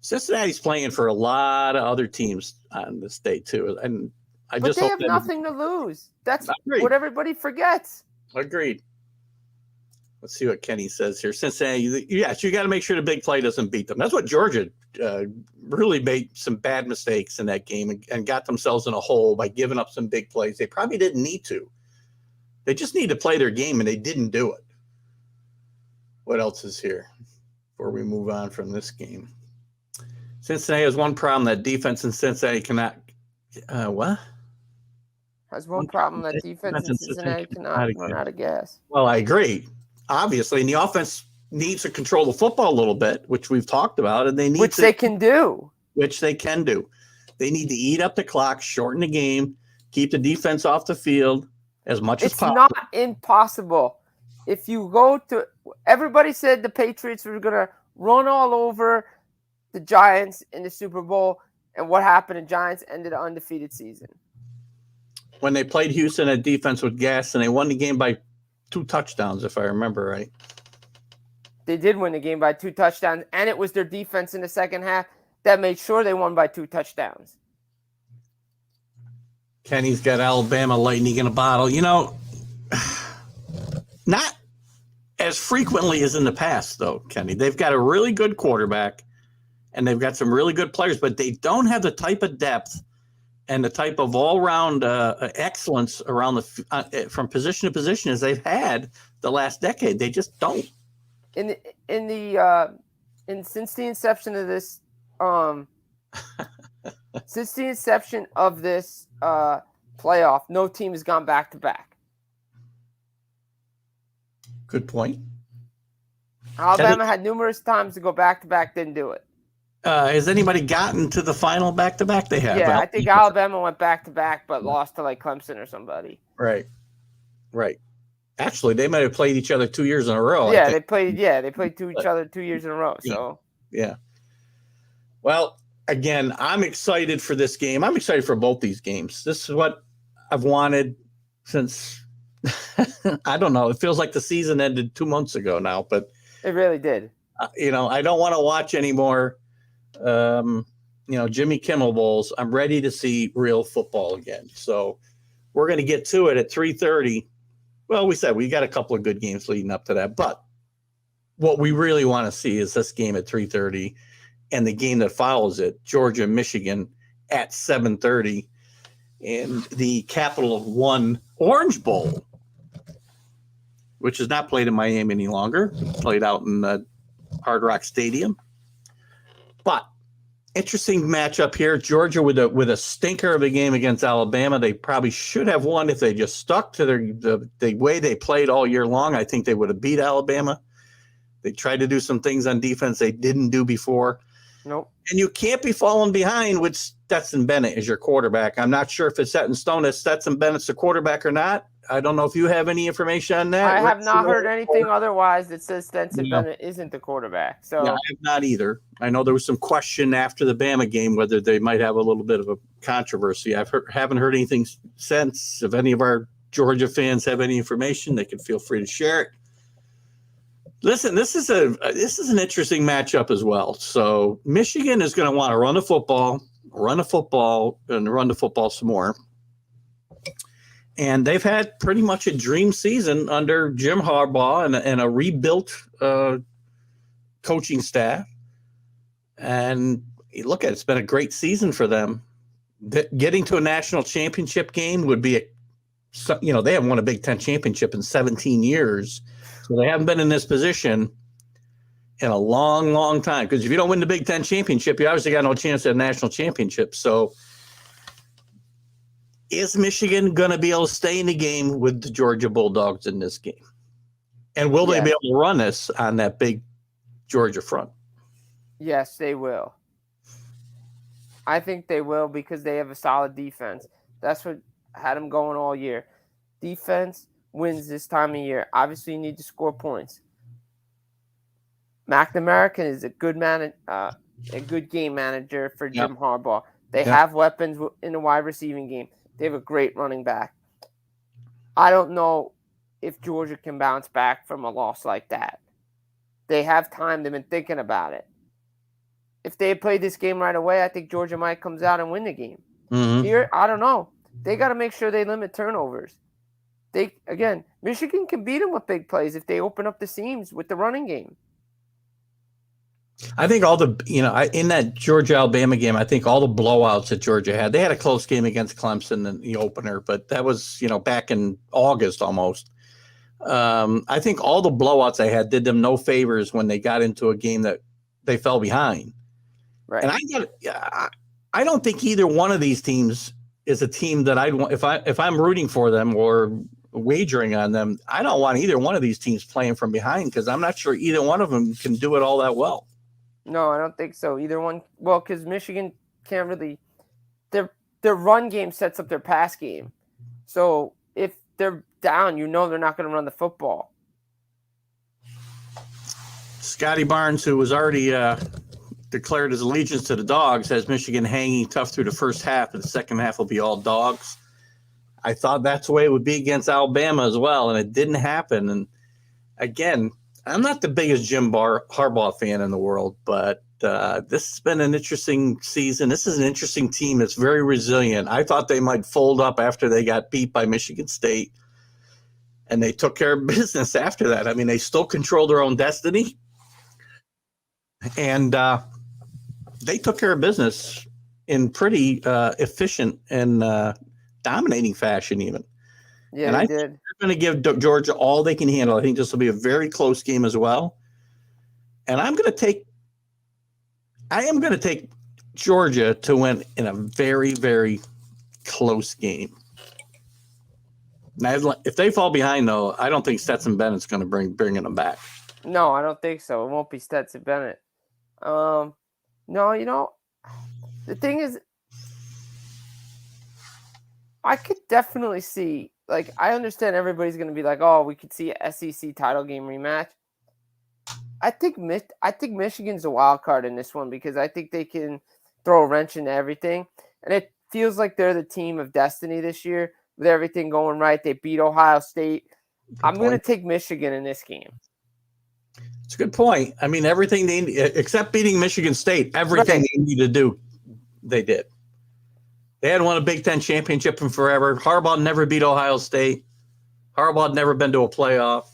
Cincinnati's playing for a lot of other teams on this day too, and they have nothing to lose. That's what everybody forgets. Agreed. Let's see what Kenny says here. Cincinnati, yes, you got to make sure the big play doesn't beat them. That's what Georgia really made some bad mistakes in that game and got themselves in a hole by giving up some big plays. They probably didn't need to. They just need to play their game, and they didn't do it. What else is here before we move on from this game? Cincinnati has one problem, that defense in Cincinnati cannot what? Has one problem, that defense in Cincinnati cannot run out of gas. Well, I agree. Obviously, and the offense needs to control the football a little bit, which we've talked about, and they can do. Which they can do. They need to eat up the clock, shorten the game, keep the defense off the field as much as possible. It's not impossible. If you go to – everybody said the Patriots were going to run all over the Giants in the Super Bowl, and what happened? The Giants ended an undefeated season. When they played Houston at defense with gas, and they won the game by 2 touchdowns, if I remember right. They did win the game by 2 touchdowns, and it was their defense in the second half that made sure they won by 2 touchdowns. Kenny's got Alabama lightning in a bottle. Not as frequently as in the past, though, Kenny. They've got a really good quarterback, and they've got some really good players, but they don't have the type of depth and the type of all-round excellence around from position to position as they've had the last decade. They just don't. Since the inception of this, playoff, no team has gone back to back. Good point. Alabama had numerous times to go back-to-back, didn't do it. Has anybody gotten to the final back-to-back? They have. Yeah, I think Alabama went back-to-back, but lost to like Clemson or somebody. Right. Actually, they might have played each other 2 years in a row. Yeah, they played each other 2 years in a row. So yeah. Well, again, I'm excited for this game. I'm excited for both these games. This is what I've wanted since I don't know. It feels like the season ended 2 months ago now, but it really did. I don't want to watch anymore. Jimmy Kimmel Bowls. I'm ready to see real football again. So we're going to get to it at 3:30. Well, we said we got a couple of good games leading up to that, but what we really want to see is this game at 3:30 and the game that follows it, Georgia, Michigan at 7:30 in the Capital of One Orange Bowl, which is not played in Miami any longer. It's played out in Hard Rock Stadium. But interesting matchup here. Georgia with a stinker of a game against Alabama. They probably should have won if they just stuck to the way they played all year long. I think they would have beat Alabama. They tried to do some things on defense they didn't do before. Nope. And you can't be falling behind with Stetson Bennett as your quarterback. I'm not sure if it's set in stone that Stetson Bennett's the quarterback or not. I don't know if you have any information on that. I have not heard anything otherwise that says Stetson Bennett isn't the quarterback. So yeah, I have not either. I know there was some question after the Bama game whether they might have a little bit of a controversy. Haven't heard anything since. If any of our Georgia fans have any information, they can feel free to share it. Listen, this is an interesting matchup as well. So Michigan is going to want to run the football, and run the football some more. And they've had pretty much a dream season under Jim Harbaugh and a rebuilt coaching staff. And you look at it, it's been a great season for them. Getting to a national championship game would be they haven't won a Big Ten championship in 17 years. So they haven't been in this position in a long, long time. Because if you don't win the Big Ten championship, you obviously got no chance at a national championship. So is Michigan going to be able to stay in the game with the Georgia Bulldogs in this game? And will they be able to run this on that big Georgia front? Yes, they will. I think they will because they have a solid defense. That's what had them going all year. Defense wins this time of year. Obviously, you need to score points. Mack the American is a good game manager for Jim Harbaugh. They have weapons in the wide receiving game. They have a great running back. I don't know if Georgia can bounce back from a loss like that. They have time. They've been thinking about it. If they had played this game right away, I think Georgia might comes out and win the game. Mm-hmm. Here, I don't know. They got to make sure they limit turnovers. Michigan can beat them with big plays if they open up the seams with the running game. I think in that Georgia-Alabama game, I think all the blowouts that Georgia had, they had a close game against Clemson in the opener, but that was, back in August almost. I think all the blowouts they had did them no favors when they got into a game that they fell behind. Right. And I don't think either one of these teams is a team that I'd want if I'm rooting for them or wagering on them. I don't want either one of these teams playing from behind because I'm not sure either one of them can do it all that well. No, I don't think so. Either one. Well, because Michigan can't really. Their run game sets up their pass game. So if they're down, they're not going to run the football. Scotty Barnes, who was already declared his allegiance to the Dogs, has Michigan hanging tough through the first half, and the second half will be all Dogs. I thought that's the way it would be against Alabama as well, and it didn't happen. And again, I'm not the biggest Jim Harbaugh fan in the world, but this has been an interesting season. This is an interesting team that's very resilient. I thought they might fold up after they got beat by Michigan State, and they took care of business after that. I mean, they still control their own destiny, and they took care of business in pretty efficient and dominating fashion even. Yeah, and I did. think they're going to give Georgia all they can handle. I think this will be a very close game as well. And I am going to take Georgia to win in a very, very close game. Now, if they fall behind, though, I don't think Stetson Bennett's going to bring them back. No, I don't think so. It won't be Stetson Bennett. No, the thing is, I could definitely see. Like, I understand everybody's going to be like, "Oh, we could see a SEC title game rematch." I think Michigan's a wild card in this one because I think they can throw a wrench into everything, and it feels like they're the team of destiny this year with everything going right. They beat Ohio State. I'm going to take Michigan in this game. It's a good point. I mean, everything they except beating Michigan State, everything they needed to do, they did. They hadn't won a Big Ten championship in forever. Harbaugh never beat Ohio State. Harbaugh never been to a playoff.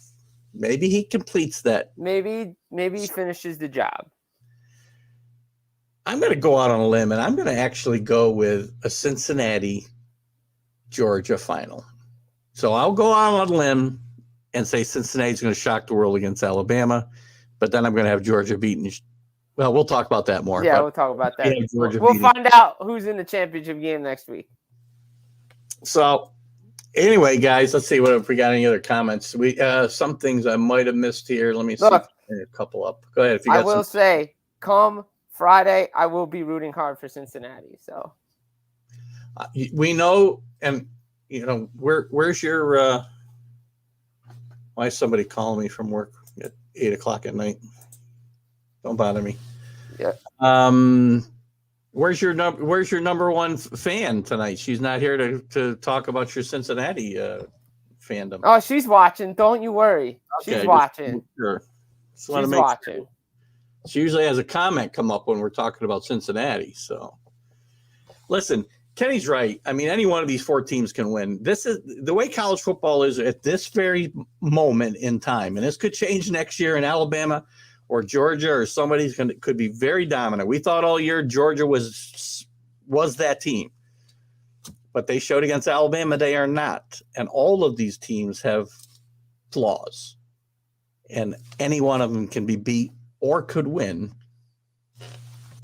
Maybe he completes that. Maybe he finishes the job. I'm going to go out on a limb, and I'm going to actually go with a Cincinnati, Georgia final. So I'll go out on a limb and say Cincinnati's going to shock the world against Alabama, but then I'm going to have Georgia beaten. Well, we'll talk about that more. Yeah, we'll talk about that. We'll find out who's in the championship game next week. So anyway, guys, let's see if we got any other comments. We some things I might have missed here. Let me see a couple up. Go ahead. If you got I will say, come Friday, I will be rooting hard for Cincinnati. So we know, and where's your why is somebody calling me from work at 8:00 at night? Don't bother me. Yeah. Where's your number one fan tonight? She's not here to talk about your Cincinnati fandom. Oh, she's watching. Don't you worry. Okay, she's watching. Sure. She's watching. Sure. She usually has a comment come up when we're talking about Cincinnati. So, listen, Kenny's right. I mean, any one of these four teams can win. This is the way college football is at this very moment in time, and this could change next year in Alabama or Georgia or somebody's could be very dominant. We thought all year Georgia was that team, but they showed against Alabama they are not. And all of these teams have flaws, and any one of them can be beat or could win.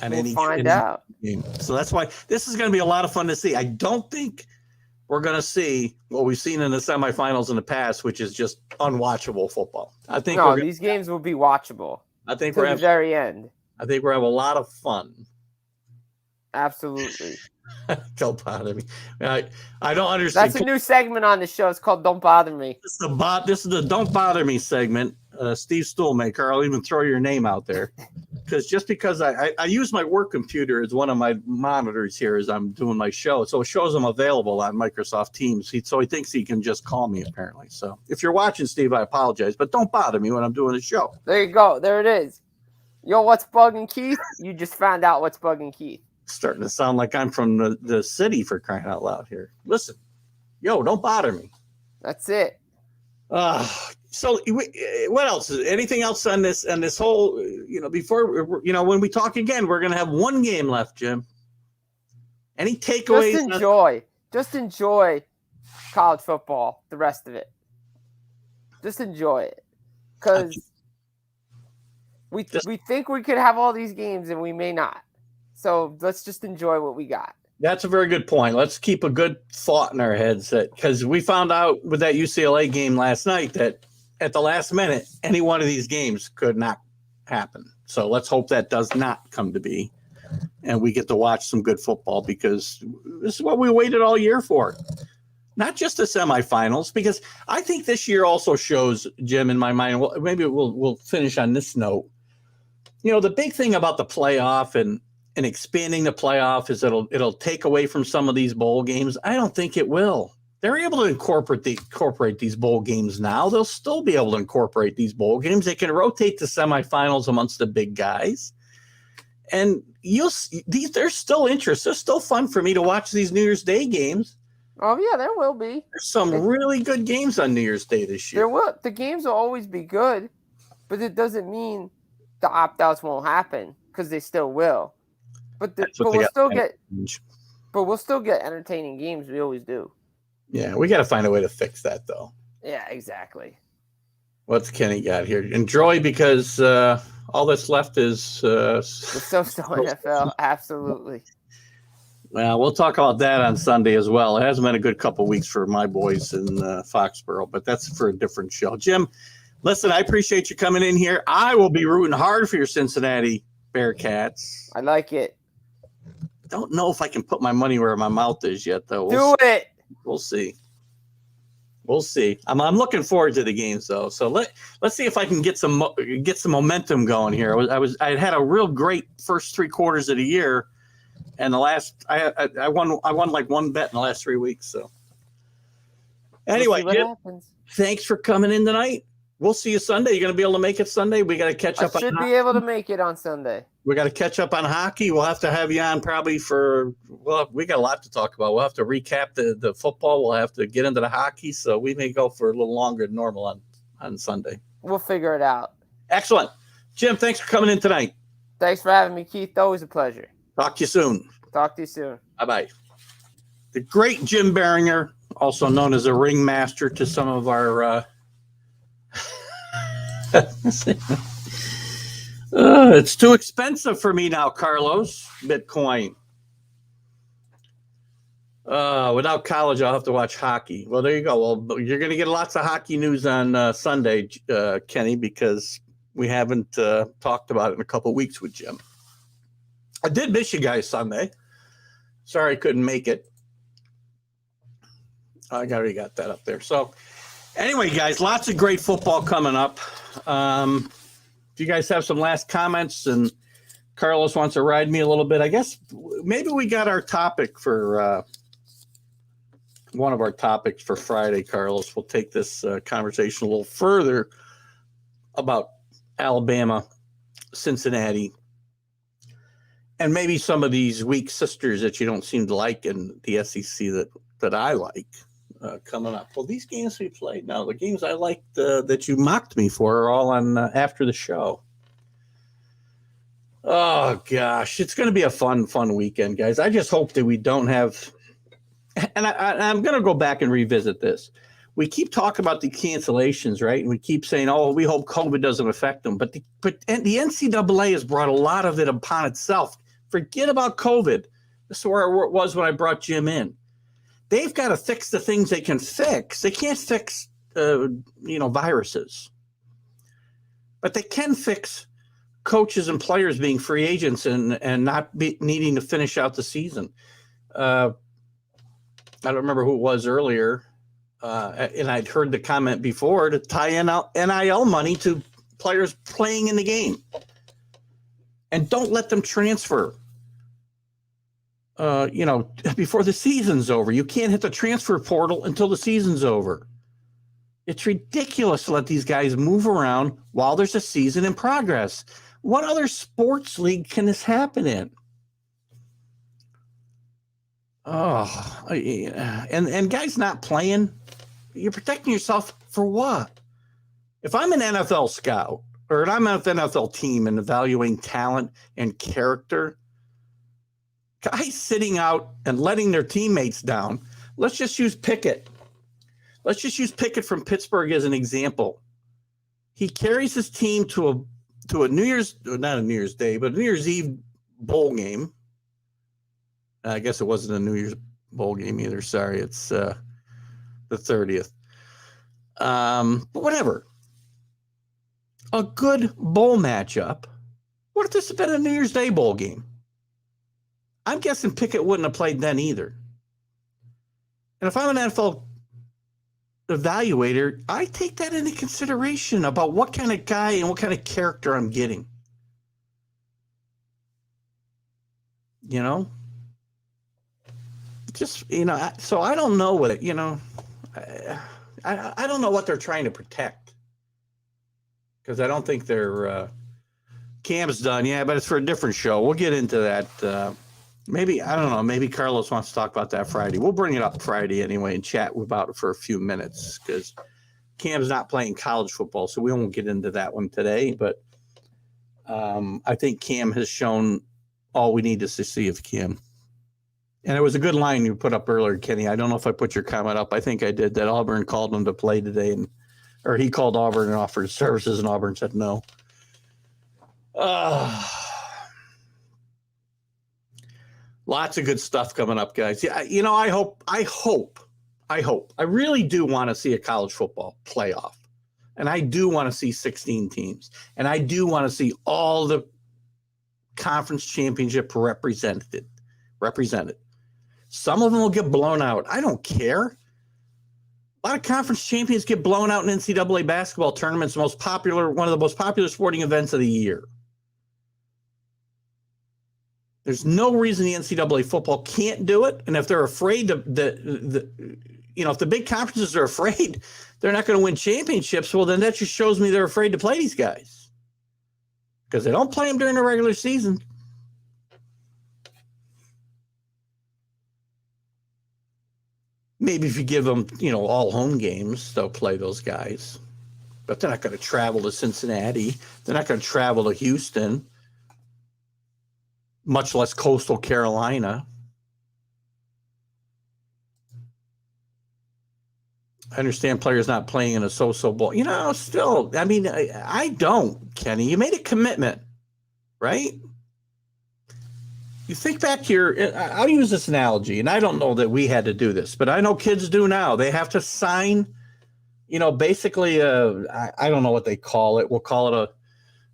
And we'll find out. Game. So that's why this is going to be a lot of fun to see. I don't think we're going to see what we've seen in the semifinals in the past, which is just unwatchable football. I think these games will be watchable. I think to the very end. I think we're having a lot of fun. Absolutely. Don't bother me. I don't understand. That's a new segment on the show. It's called "Don't Bother Me." This is the "Don't Bother Me" segment. Steve Stoolmaker. I'll even throw your name out there, because I use my work computer as one of my monitors here as I'm doing my show, so it shows I'm available on Microsoft Teams. So he thinks he can just call me apparently. So if you're watching, Steve, I apologize, but don't bother me when I'm doing the show. There you go. There it is. Yo, what's bugging Keith? You just found out what's bugging Keith. Starting to sound like I'm from the city, for crying out loud here. Listen, yo, don't bother me. That's it. So what else? Anything else on this whole, before, when we talk again, we're going to have one game left, Jim. Any takeaways? Just enjoy college football, the rest of it. Just enjoy it. Because we think we could have all these games and we may not. So let's just enjoy what we got. That's a very good point. Let's keep a good thought in our heads, because we found out with that UCLA game last night that at the last minute, any one of these games could not happen. So let's hope that does not come to be, and we get to watch some good football, because this is what we waited all year for. Not just the semifinals, because I think this year also shows, Jim, in my mind, well, maybe we'll finish on this note. The big thing about the playoff and expanding the playoff is it'll take away from some of these bowl games. I don't think it will. They're able to incorporate these bowl games now. They'll still be able to incorporate these bowl games. They can rotate the semifinals amongst the big guys. And you'll see, there's still interest. There's still fun for me to watch these New Year's Day games. Oh, yeah, there will be. There's some really good games on New Year's Day this year. The games will always be good, but it doesn't mean the opt-outs won't happen, because they still will. But we'll still get entertaining games. We always do. Yeah, we got to find a way to fix that, though. Yeah, exactly. What's Kenny got here? Enjoy, because all that's left is the so-so NFL. Absolutely. Well, we'll talk about that on Sunday as well. It hasn't been a good couple of weeks for my boys in Foxborough, but that's for a different show. Jim, Listen, I appreciate you coming in here. I will be rooting hard for your Cincinnati Bearcats. I like it. Don't know if I can put my money where my mouth is yet, though. Do it. We'll see. We'll see. I'm looking forward to the games, though. So let's see if I can get some momentum going here. I had a real great first 3 quarters of the year, and the last I won like one bet in the last 3 weeks. So anyway, Jim, thanks for coming in tonight. We'll see you Sunday. You're going to be able to make it Sunday? We got to catch up. I should be able to make it on Sunday. We got to catch up on hockey. We'll have to have you on probably we got a lot to talk about. We'll have to recap the football. We'll have to get into the hockey. So we may go for a little longer than normal on Sunday. We'll figure it out. Excellent. Jim, thanks for coming in tonight. Thanks for having me, Keith. Always a pleasure. Talk to you soon. Talk to you soon. Bye-bye. The great Jim Biringer, also known as a ringmaster to some of our it's too expensive for me now, Carlos. Bitcoin. Without college, I'll have to watch hockey. Well, there you go. Well, you're going to get lots of hockey news on Sunday, Kenny, because we haven't talked about it in a couple of weeks with Jim. I did miss you guys Sunday. Sorry I couldn't make it. I already got that up there. So anyway, guys, lots of great football coming up. If you guys have some last comments and Carlos wants to ride me a little bit, I guess maybe we got our topic for one of our topics for Friday, Carlos. We'll take this conversation a little further about Alabama, Cincinnati, and maybe some of these weak sisters that you don't seem to like in the SEC that I like. Coming up. Well, these games we played now, the games I liked that you mocked me for are all on after the show. Oh gosh, it's going to be a fun weekend, guys. I just hope that we don't have, and I'm going to go back and revisit this. We keep talking about the cancellations, right? And we keep saying, oh, we hope COVID doesn't affect them. But the NCAA has brought a lot of it upon itself. Forget about COVID. This is where it was when I brought Jim in. They've got to fix the things they can fix. They can't fix, viruses. But they can fix coaches and players being free agents and not needing to finish out the season. I don't remember who it was earlier, and I'd heard the comment before to tie in NIL money to players playing in the game. And don't let them transfer. Before the season's over. You can't hit the transfer portal until the season's over. It's ridiculous to let these guys move around while there's a season in progress. What other sports league can this happen in? Oh, and guys not playing, you're protecting yourself for what? If I'm an NFL scout or I'm an NFL team and evaluating talent and character, guys sitting out and letting their teammates down. Let's just use Pickett. Let's just use Pickett from Pittsburgh as an example. He carries his team to a New Year's, not a New Year's Day, but a New Year's Eve bowl game. I guess it wasn't a New Year's bowl game either. Sorry, it's the 30th. But whatever. A good bowl matchup. What if this had been a New Year's Day bowl game? I'm guessing Pickett wouldn't have played then either. And if I'm an NFL evaluator, I take that into consideration about what kind of guy and what kind of character I'm getting. So I don't know what I don't know what they're trying to protect. Because I don't think they're Cam's done. Yeah, but it's for a different show. We'll get into that. Maybe, I don't know, maybe Carlos wants to talk about that Friday. We'll bring it up Friday anyway and chat about it for a few minutes because Cam's not playing college football, so we won't get into that one today. But I think Cam has shown all we need to see of Cam. And it was a good line you put up earlier, Kenny. I don't know if I put your comment up. I think I did, that Auburn called him to play today, or he called Auburn and offered services, and Auburn said no. Lots of good stuff coming up, guys. Yeah, I really do want to see a college football playoff. And I do want to see 16 teams. And I do want to see all the conference championship represented. Some of them will get blown out. I don't care. A lot of conference champions get blown out in NCAA basketball tournaments, one of the most popular sporting events of the year. There's no reason the NCAA football can't do it. And if they're afraid if the big conferences are afraid they're not going to win championships, well, then that just shows me they're afraid to play these guys because they don't play them during the regular season. Maybe if you give them, all home games, they'll play those guys. But they're not going to travel to Cincinnati. They're not going to travel to Houston, much less Coastal Carolina. I understand players not playing in a so-so bowl. Still, I don't, Kenny. You made a commitment, right? You think back to I'll use this analogy, and I don't know that we had to do this, but I know kids do now. They have to sign, basically, I don't know what they call it. We'll call it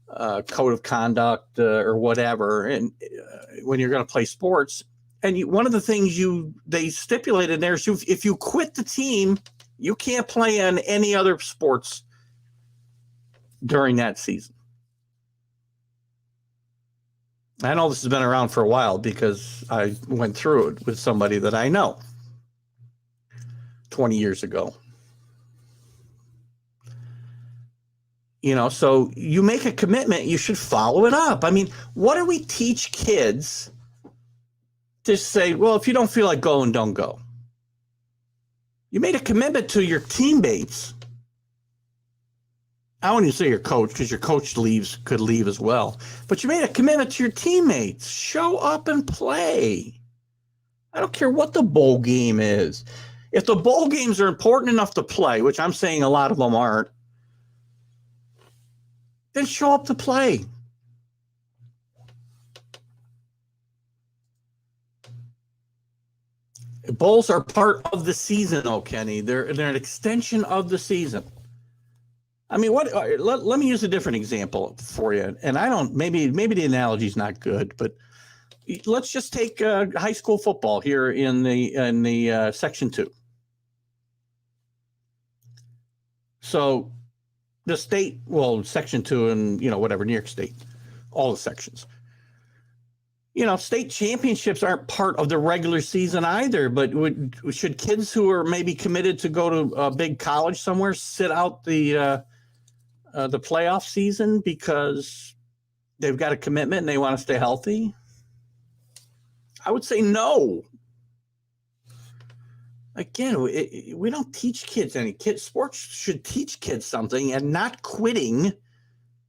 a code of conduct or whatever. And when you're going to play sports, and one of the things they stipulated there is if you quit the team, you can't play on any other sports during that season. I know this has been around for a while because I went through it with somebody that I know 20 years ago. So you make a commitment, you should follow it up. What do we teach kids to say, well, if you don't feel like going, don't go? You made a commitment to your teammates. I wouldn't even say your coach because your coach could leave as well. But you made a commitment to your teammates. Show up and play. I don't care what the bowl game is. If the bowl games are important enough to play, which I'm saying a lot of them aren't, then show up to play. Bowls are part of the season, though, Kenny. They're an extension of the season. Let me use a different example for you. And maybe the analogy is not good, but let's just take high school football here in the Section 2. So the state, Section 2 and, New York State, all the sections. State championships aren't part of the regular season either, but should kids who are maybe committed to go to a big college somewhere sit out the playoff season because they've got a commitment and they want to stay healthy? I would say no. Again, we don't teach kids any. Sports should teach kids something, and not quitting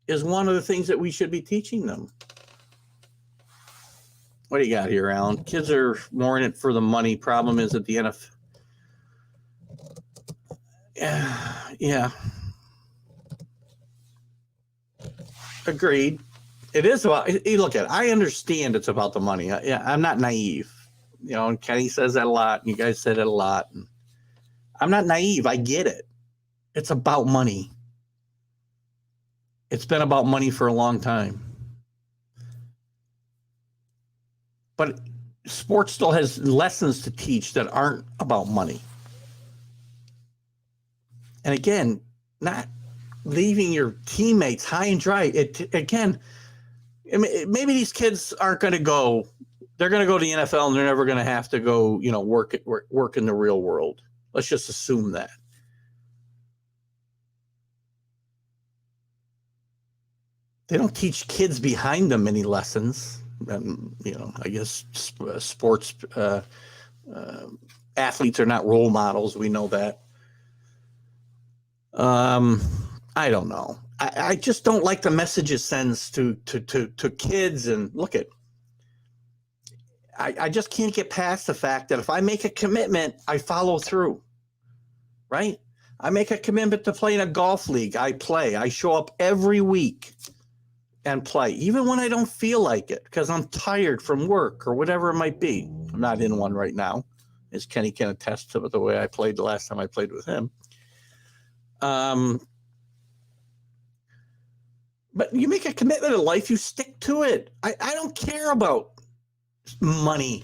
is one of the things that we should be teaching them. What do you got here, Alan? Kids are more in it for the money. Problem is at the NFL. Yeah. Agreed. It is about. Look at. I understand it's about the money. I'm not naive. And Kenny says that a lot, and you guys said it a lot. And I'm not naive. I get it. It's about money. It's been about money for a long time. But sports still has lessons to teach that aren't about money. And again, not leaving your teammates high and dry. Maybe these kids aren't going to go. They're going to go to the NFL and they're never going to have to go, work in the real world. Let's just assume that. They don't teach kids behind them any lessons. And, I guess sports athletes are not role models. We know that. I don't know. I just don't like the message it sends to kids. And look at, I just can't get past the fact that if I make a commitment, I follow through, right? I make a commitment to play in a golf league. I play. I show up every week and play, even when I don't feel like it, because I'm tired from work or whatever it might be. I'm not in one right now, as Kenny can attest to the way I played the last time I played with him. But you make a commitment in life, you stick to it. I don't care about money.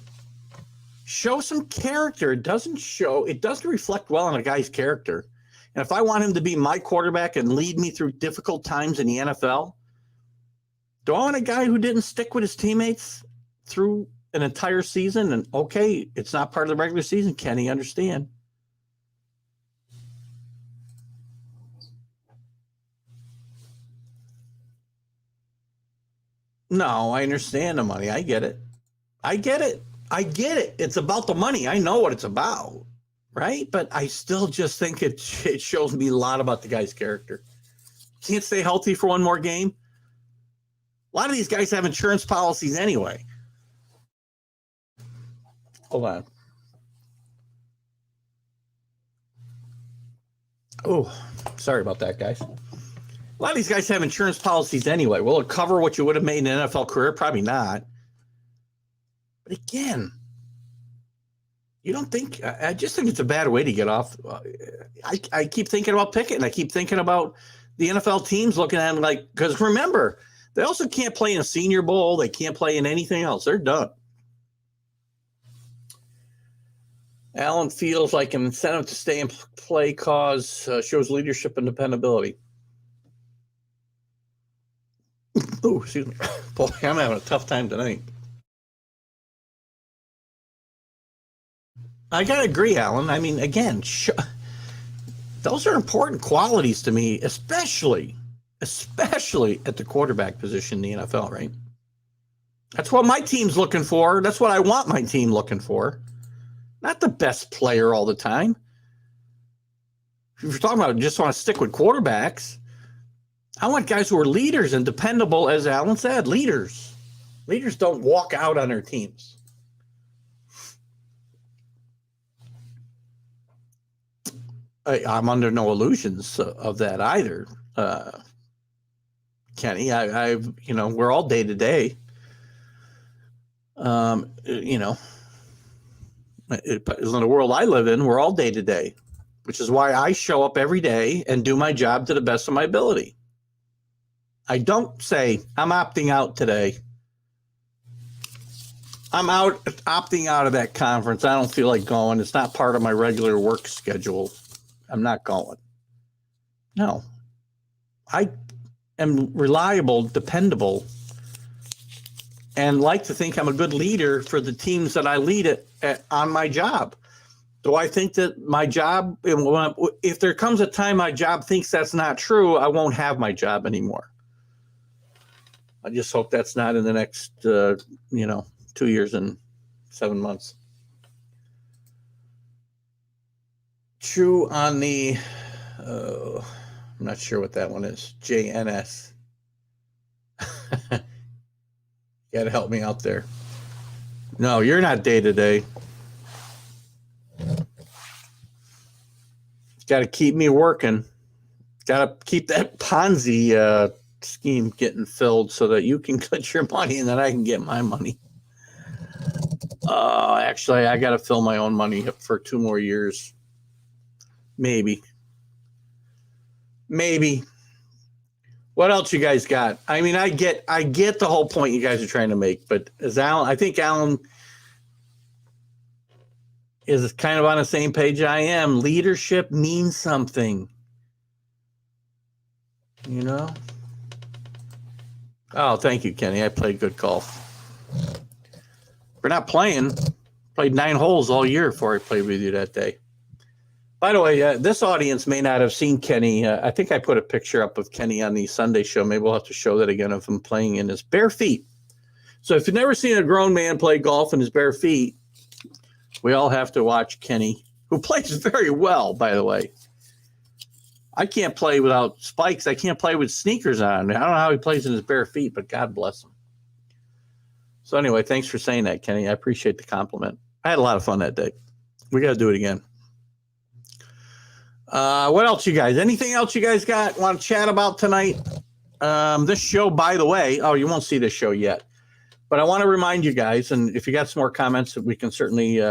Show some character. It doesn't reflect well on a guy's character. And if I want him to be my quarterback and lead me through difficult times in the NFL, do I want a guy who didn't stick with his teammates through an entire season? And okay, it's not part of the regular season, Kenny, understand. No, I understand the money. I get it. It's about the money. I know what it's about, right? But I still just think it shows me a lot about the guy's character. Can't stay healthy for one more game. A lot of these guys have insurance policies anyway. Hold on. Oh, sorry about that, guys. A lot of these guys have insurance policies anyway. Will it cover what you would have made in an NFL career? Probably not. But again, you don't think, I just think it's a bad way to get off. I keep thinking about Pickett, and I keep thinking about the NFL teams looking at him like, because remember, they also can't play in a Senior Bowl. They can't play in anything else. They're done. Allen feels like an incentive to stay and play cause shows leadership and dependability. Oh, excuse me. Boy, I'm having a tough time tonight. I got to agree, Alan. I mean, again, those are important qualities to me, especially at the quarterback position in the NFL, right? That's what my team's looking for. That's what I want my team looking for. Not the best player all the time. If you're talking about just want to stick with quarterbacks, I want guys who are leaders and dependable, as Alan said, leaders. Leaders don't walk out on their teams. I'm under no illusions of that either, Kenny. I've we're all day to day. In the world I live in, we're all day to day, which is why I show up every day and do my job to the best of my ability. I don't say I'm opting out today. I'm opting out of that conference. I don't feel like going. It's not part of my regular work schedule. I'm not going. No. I am reliable, dependable, and like to think I'm a good leader for the teams that I lead on my job. Do I think that my job, if there comes a time my job thinks that's not true, I won't have my job anymore. I just hope that's not in the next, 2 years and 7 months. True on the, I'm not sure what that one is. JNS. You got to help me out there. No, you're not day to day. Got to keep me working. Got to keep that Ponzi scheme getting filled so that you can get your money and then I can get my money. Actually, I got to fill my own money up for 2 more years. Maybe. What else you guys got? I mean, I get the whole point you guys are trying to make, but I think Alan is kind of on the same page I am. Leadership means something. Oh, thank you, Kenny. I played good golf. We're not playing. Played 9 holes all year before I played with you that day. By the way, this audience may not have seen Kenny. I think I put a picture up of Kenny on the Sunday show. Maybe we'll have to show that again of him playing in his bare feet. So if you've never seen a grown man play golf in his bare feet, we all have to watch Kenny, who plays very well, by the way. I can't play without spikes. I can't play with sneakers on. I don't know how he plays in his bare feet, but God bless him. So anyway, thanks for saying that, Kenny. I appreciate the compliment. I had a lot of fun that day. We got to do it again. What else, you guys? Anything else you guys want to chat about tonight? This show, by the way, you won't see this show yet, but I want to remind you guys, and if you got some more comments, we can certainly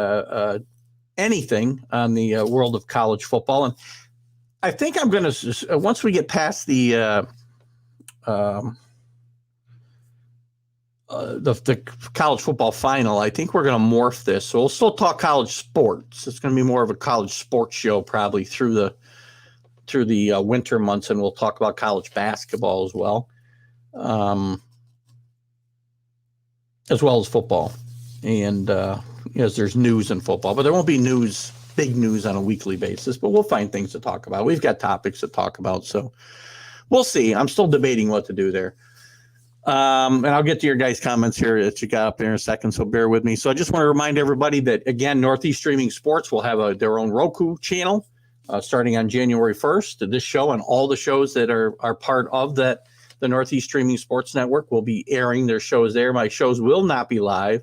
anything on the world of college football. And I think I'm going to, once we get past the the college football final. I think we're going to morph this. So we'll still talk college sports. It's going to be more of a college sports show probably through the winter months, and we'll talk about college basketball as well as football. And as there's news in football, but there won't be big news on a weekly basis, but we'll find things to talk about. We've got topics to talk about, so we'll see. I'm still debating what to do there. And I'll get to your guys' comments here that you got up there in a second, so bear with me. So I just want to remind everybody that, again, Northeast Streaming Sports will have their own Roku channel starting on January 1st. This show and all the shows that are part of the Northeast Streaming Sports Network will be airing their shows there. My shows will not be live,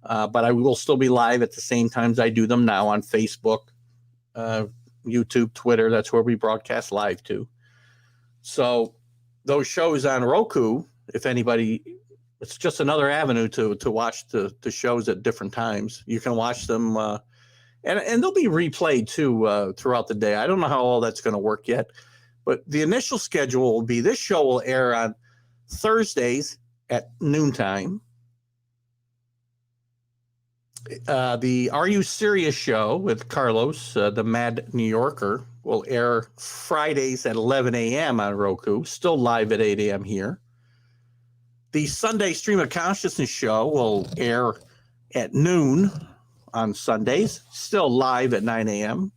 but I will still be live at the same times I do them now on Facebook, YouTube, Twitter. That's where we broadcast live to. So those shows on Roku, if anybody, it's just another avenue to watch the shows at different times. You can watch them, and they'll be replayed too throughout the day. I don't know how all that's going to work yet, but the initial schedule will be this show will air on Thursdays at noontime. The Are You Serious show with Carlos, the Mad New Yorker, will air Fridays at 11 a.m. on Roku, still live at 8 a.m. here. The Sunday Stream of Consciousness show will air at noon on Sundays, still live at 9 a.m.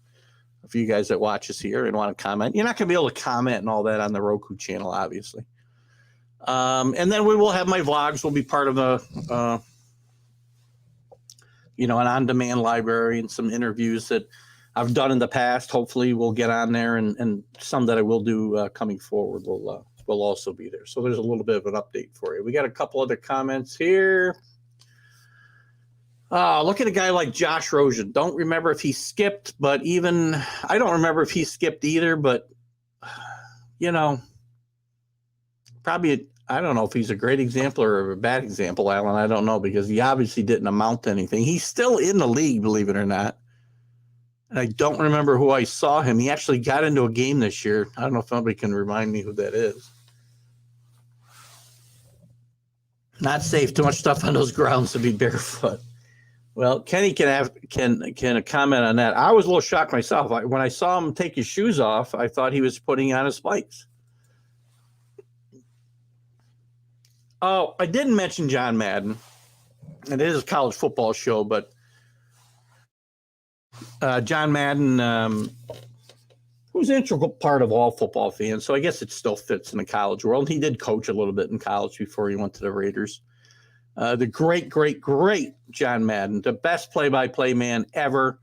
For you guys that watch us here and want to comment, you're not going to be able to comment and all that on the Roku channel, obviously. And then we will have my vlogs will be part of an on-demand library and some interviews that I've done in the past. Hopefully we'll get on there, and some that I will do coming forward will also be there. So there's a little bit of an update for you. We got a couple other comments here. Look at a guy like Josh Rosen. Don't remember if he skipped, but I don't remember if he skipped either, but probably, I don't know if he's a great example or a bad example, Alan. I don't know, because he obviously didn't amount to anything. He's still in the league, believe it or not. And I don't remember who I saw him. He actually got into a game this year. I don't know if somebody can remind me who that is. Not safe. Too much stuff on those grounds to be barefoot. Well, Kenny can comment on that. I was a little shocked myself. When I saw him take his shoes off, I thought he was putting on his spikes. Oh, I didn't mention John Madden. It is a college football show, but John Madden, who's an integral part of all football fans, so I guess it still fits in the college world. He did coach a little bit in college before he went to the Raiders. The great, great, great John Madden, the best play-by-play man ever.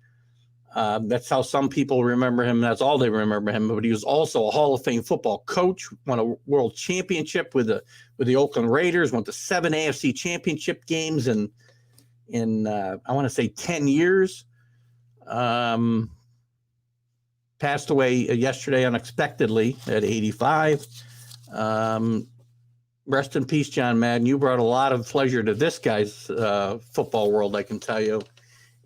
That's how some people remember him. That's all they remember him. But he was also a Hall of Fame football coach, won a world championship with the Oakland Raiders, went to 7 AFC championship games in I want to say 10 years. Passed away yesterday unexpectedly at 85. Rest in peace, John Madden. You brought a lot of pleasure to this guy's football world, I can tell you.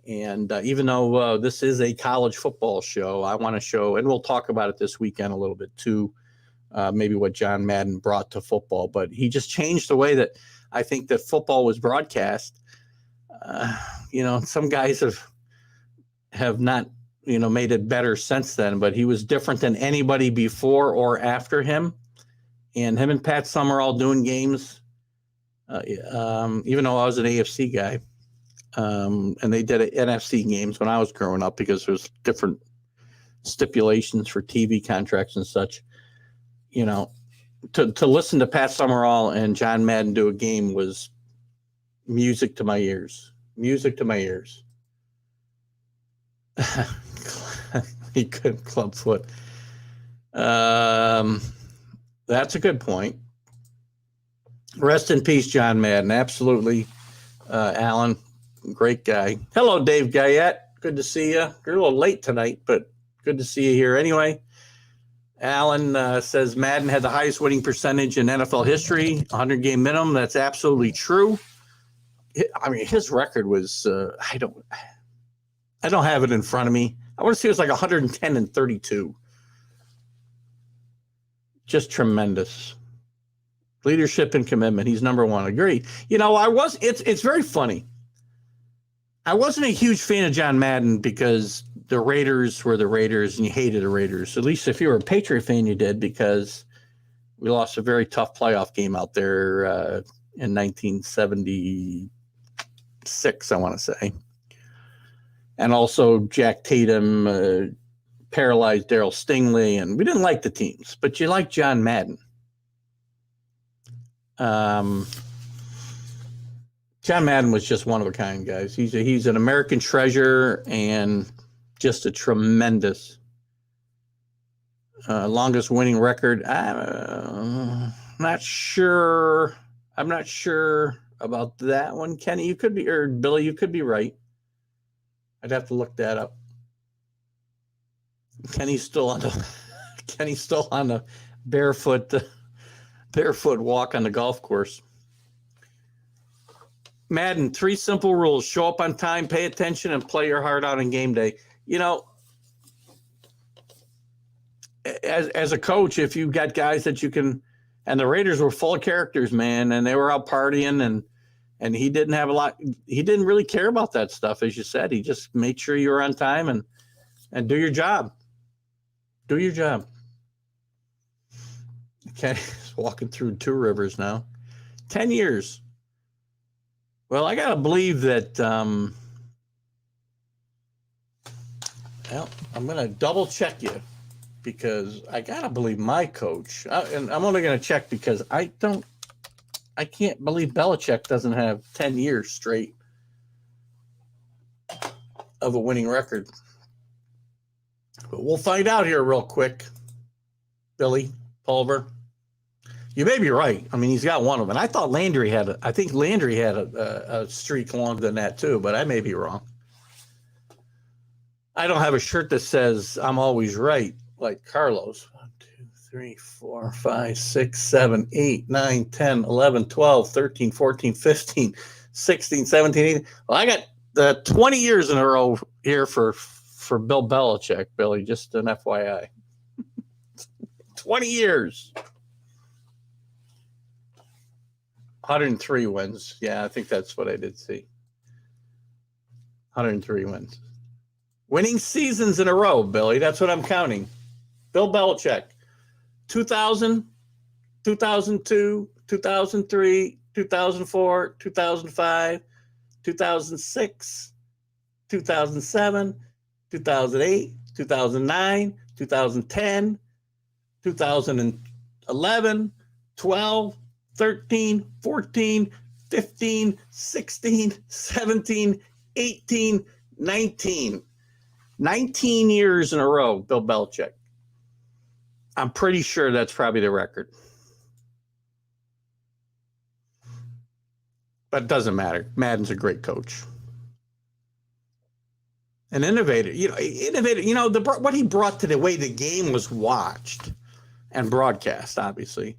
And even though this is a college football show, I want to show, and we'll talk about it this weekend a little bit too, maybe what John Madden brought to football. But he just changed the way that I think that football was broadcast. Some guys have not, made it better since then, but he was different than anybody before or after him. And him and Pat Summerall doing games, even though I was an AFC guy, and they did NFC games when I was growing up because there's different stipulations for TV contracts and such. To listen to Pat Summerall and John Madden do a game was music to my ears. Music to my ears. He couldn't club foot. That's a good point. Rest in peace, John Madden. Absolutely, Alan. Great guy. Hello, Dave Guyette. Good to see you. You're a little late tonight, but good to see you here. Anyway, Alan says Madden had the highest winning percentage in NFL history, 100-game minimum. That's absolutely true. I mean, his record was, I don't have it in front of me. I want to say it was like 110-32. Just tremendous. Leadership and commitment. He's number one. Agreed. It's very funny. I wasn't a huge fan of John Madden because the Raiders were the Raiders and you hated the Raiders. At least if you were a Patriot fan, you did, because we lost a very tough playoff game out there in 1976, I want to say. And also Jack Tatum paralyzed Darryl Stingley, and we didn't like the teams, but you liked John Madden. John Madden was just one of a kind, guys. He's an American treasure and just a tremendous longest winning record. I'm not sure about that one. Kenny, you could be, or Billy, you could be right. I'd have to look that up. Kenny's still on the barefoot walk on the golf course. Madden, 3 simple rules: show up on time, pay attention, and play your heart out on game day. As a coach, if you got guys that you can, and the Raiders were full of characters, man, and they were out partying, and he didn't have he didn't really care about that stuff, as you said. He just made sure you were on time and do your job. Do your job. Okay, walking through Two Rivers now. 10 years. Well, I got to believe that, I'm going to double check you, because I got to believe my coach, and I'm only going to check because I can't believe Belichick doesn't have 10 years straight of a winning record. But we'll find out here real quick. Billy Pulver, you may be right. I mean, he's got one of them. I thought Landry had a streak longer than that too, but I may be wrong. I don't have a shirt that says I'm always right like Carlos. 1, 2, 3, 4, 5, 6, 7, 8, 9, 10, 11, 12, 13, 14, 15, 16, 17, 18. Well, I got the 20 years in a row here for Bill Belichick, Billy, just an FYI. 20 years. 103 wins. Yeah, I think that's what I did see. 103 wins. Winning seasons in a row, Billy. That's what I'm counting. Bill Belichick. 2000, 2002, 2003, 2004, 2005, 2006, 2007, 2008, 2009, 2010, 2011, 12, 13, 14, 15, 16, 17, 18, 19. 19 years in a row, Bill Belichick. I'm pretty sure that's probably the record. But it doesn't matter. Madden's a great coach. An innovator. What he brought to the way the game was watched and broadcast, obviously,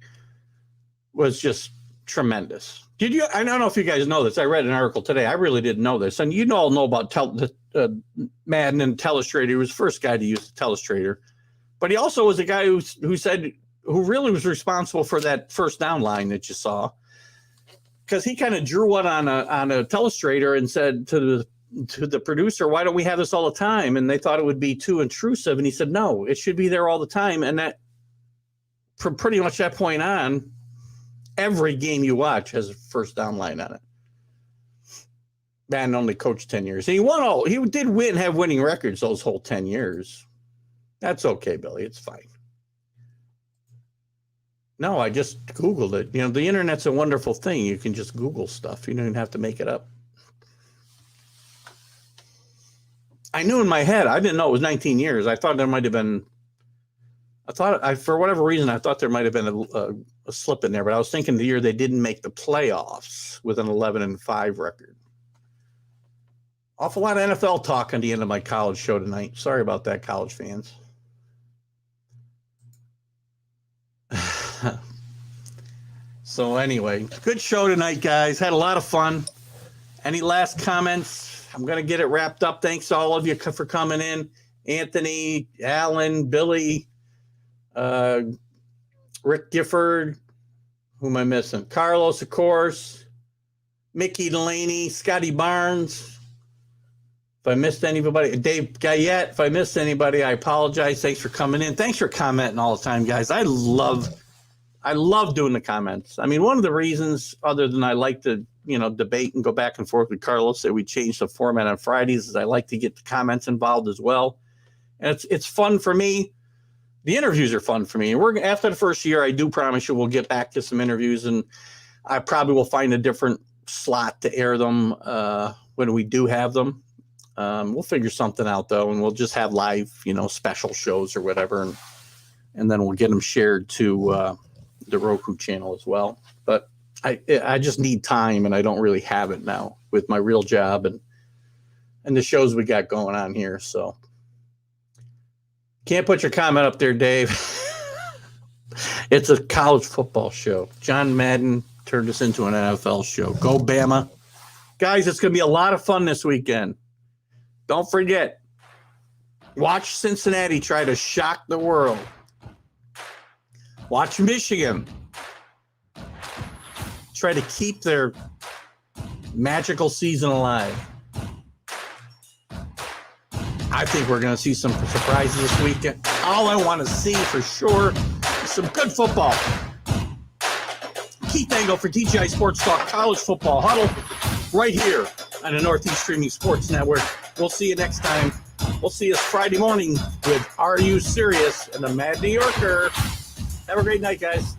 was just tremendous. I don't know if you guys know this. I read an article today. I really didn't know this. And you all know about Madden and Telestrator. He was the first guy to use the Telestrator. But he also was a guy who really was responsible for that first down line that you saw. Because he kind of drew one on a Telestrator and said to the producer, why don't we have this all the time? And they thought it would be too intrusive. And he said, no, it should be there all the time. And that, from pretty much that point on, every game you watch has a first down line on it. Madden only coached 10 years. And he did have winning records those whole 10 years. That's okay, Billy. It's fine. No, I just Googled it. The internet's a wonderful thing. You can just Google stuff. You don't even have to make it up. I knew in my head, I didn't know it was 19 years. I thought there might have been, for whatever reason, I thought there might have been a slip in there, but I was thinking the year they didn't make the playoffs with an 11-5 record. Awful lot of NFL talk on the end of my college show tonight. Sorry about that, college fans. So anyway, good show tonight, guys. Had a lot of fun. Any last comments? I'm going to get it wrapped up. Thanks to all of you for coming in. Anthony, Alan, Billy, Rick Gifford, Who am I missing? Carlos, of course. Mickey Delaney, Scotty Barnes. If I missed anybody, Dave Guyette, if I missed anybody, I apologize. Thanks for coming in. Thanks for commenting all the time, guys. I love doing the comments. I mean, one of the reasons, other than I like to, debate and go back and forth with Carlos, that we changed the format on Fridays, is I like to get the comments involved as well. And it's fun for me. The interviews are fun for me. And we're after the first year, I do promise you we'll get back to some interviews, and I probably will find a different slot to air them when we do have them. We'll figure something out though, and we'll just have live, special shows or whatever, and then we'll get them shared to the Roku channel as well. But I just need time, and I don't really have it now with my real job and the shows we got going on here. So can't put your comment up there, Dave. It's a college football show. John Madden turned us into an NFL show. Go Bama. Guys, it's going to be a lot of fun this weekend. Don't forget, watch Cincinnati try to shock the world. Watch Michigan try to keep their magical season alive. I think we're going to see some surprises this weekend. All I want to see for sure is some good football. Keith Angle for TGI Sports Talk, College Football Huddle, right here on the Northeast Streaming Sports Network. We'll see you next time. We'll see us Friday morning with Are You Serious and the Mad New Yorker. Have a great night, guys.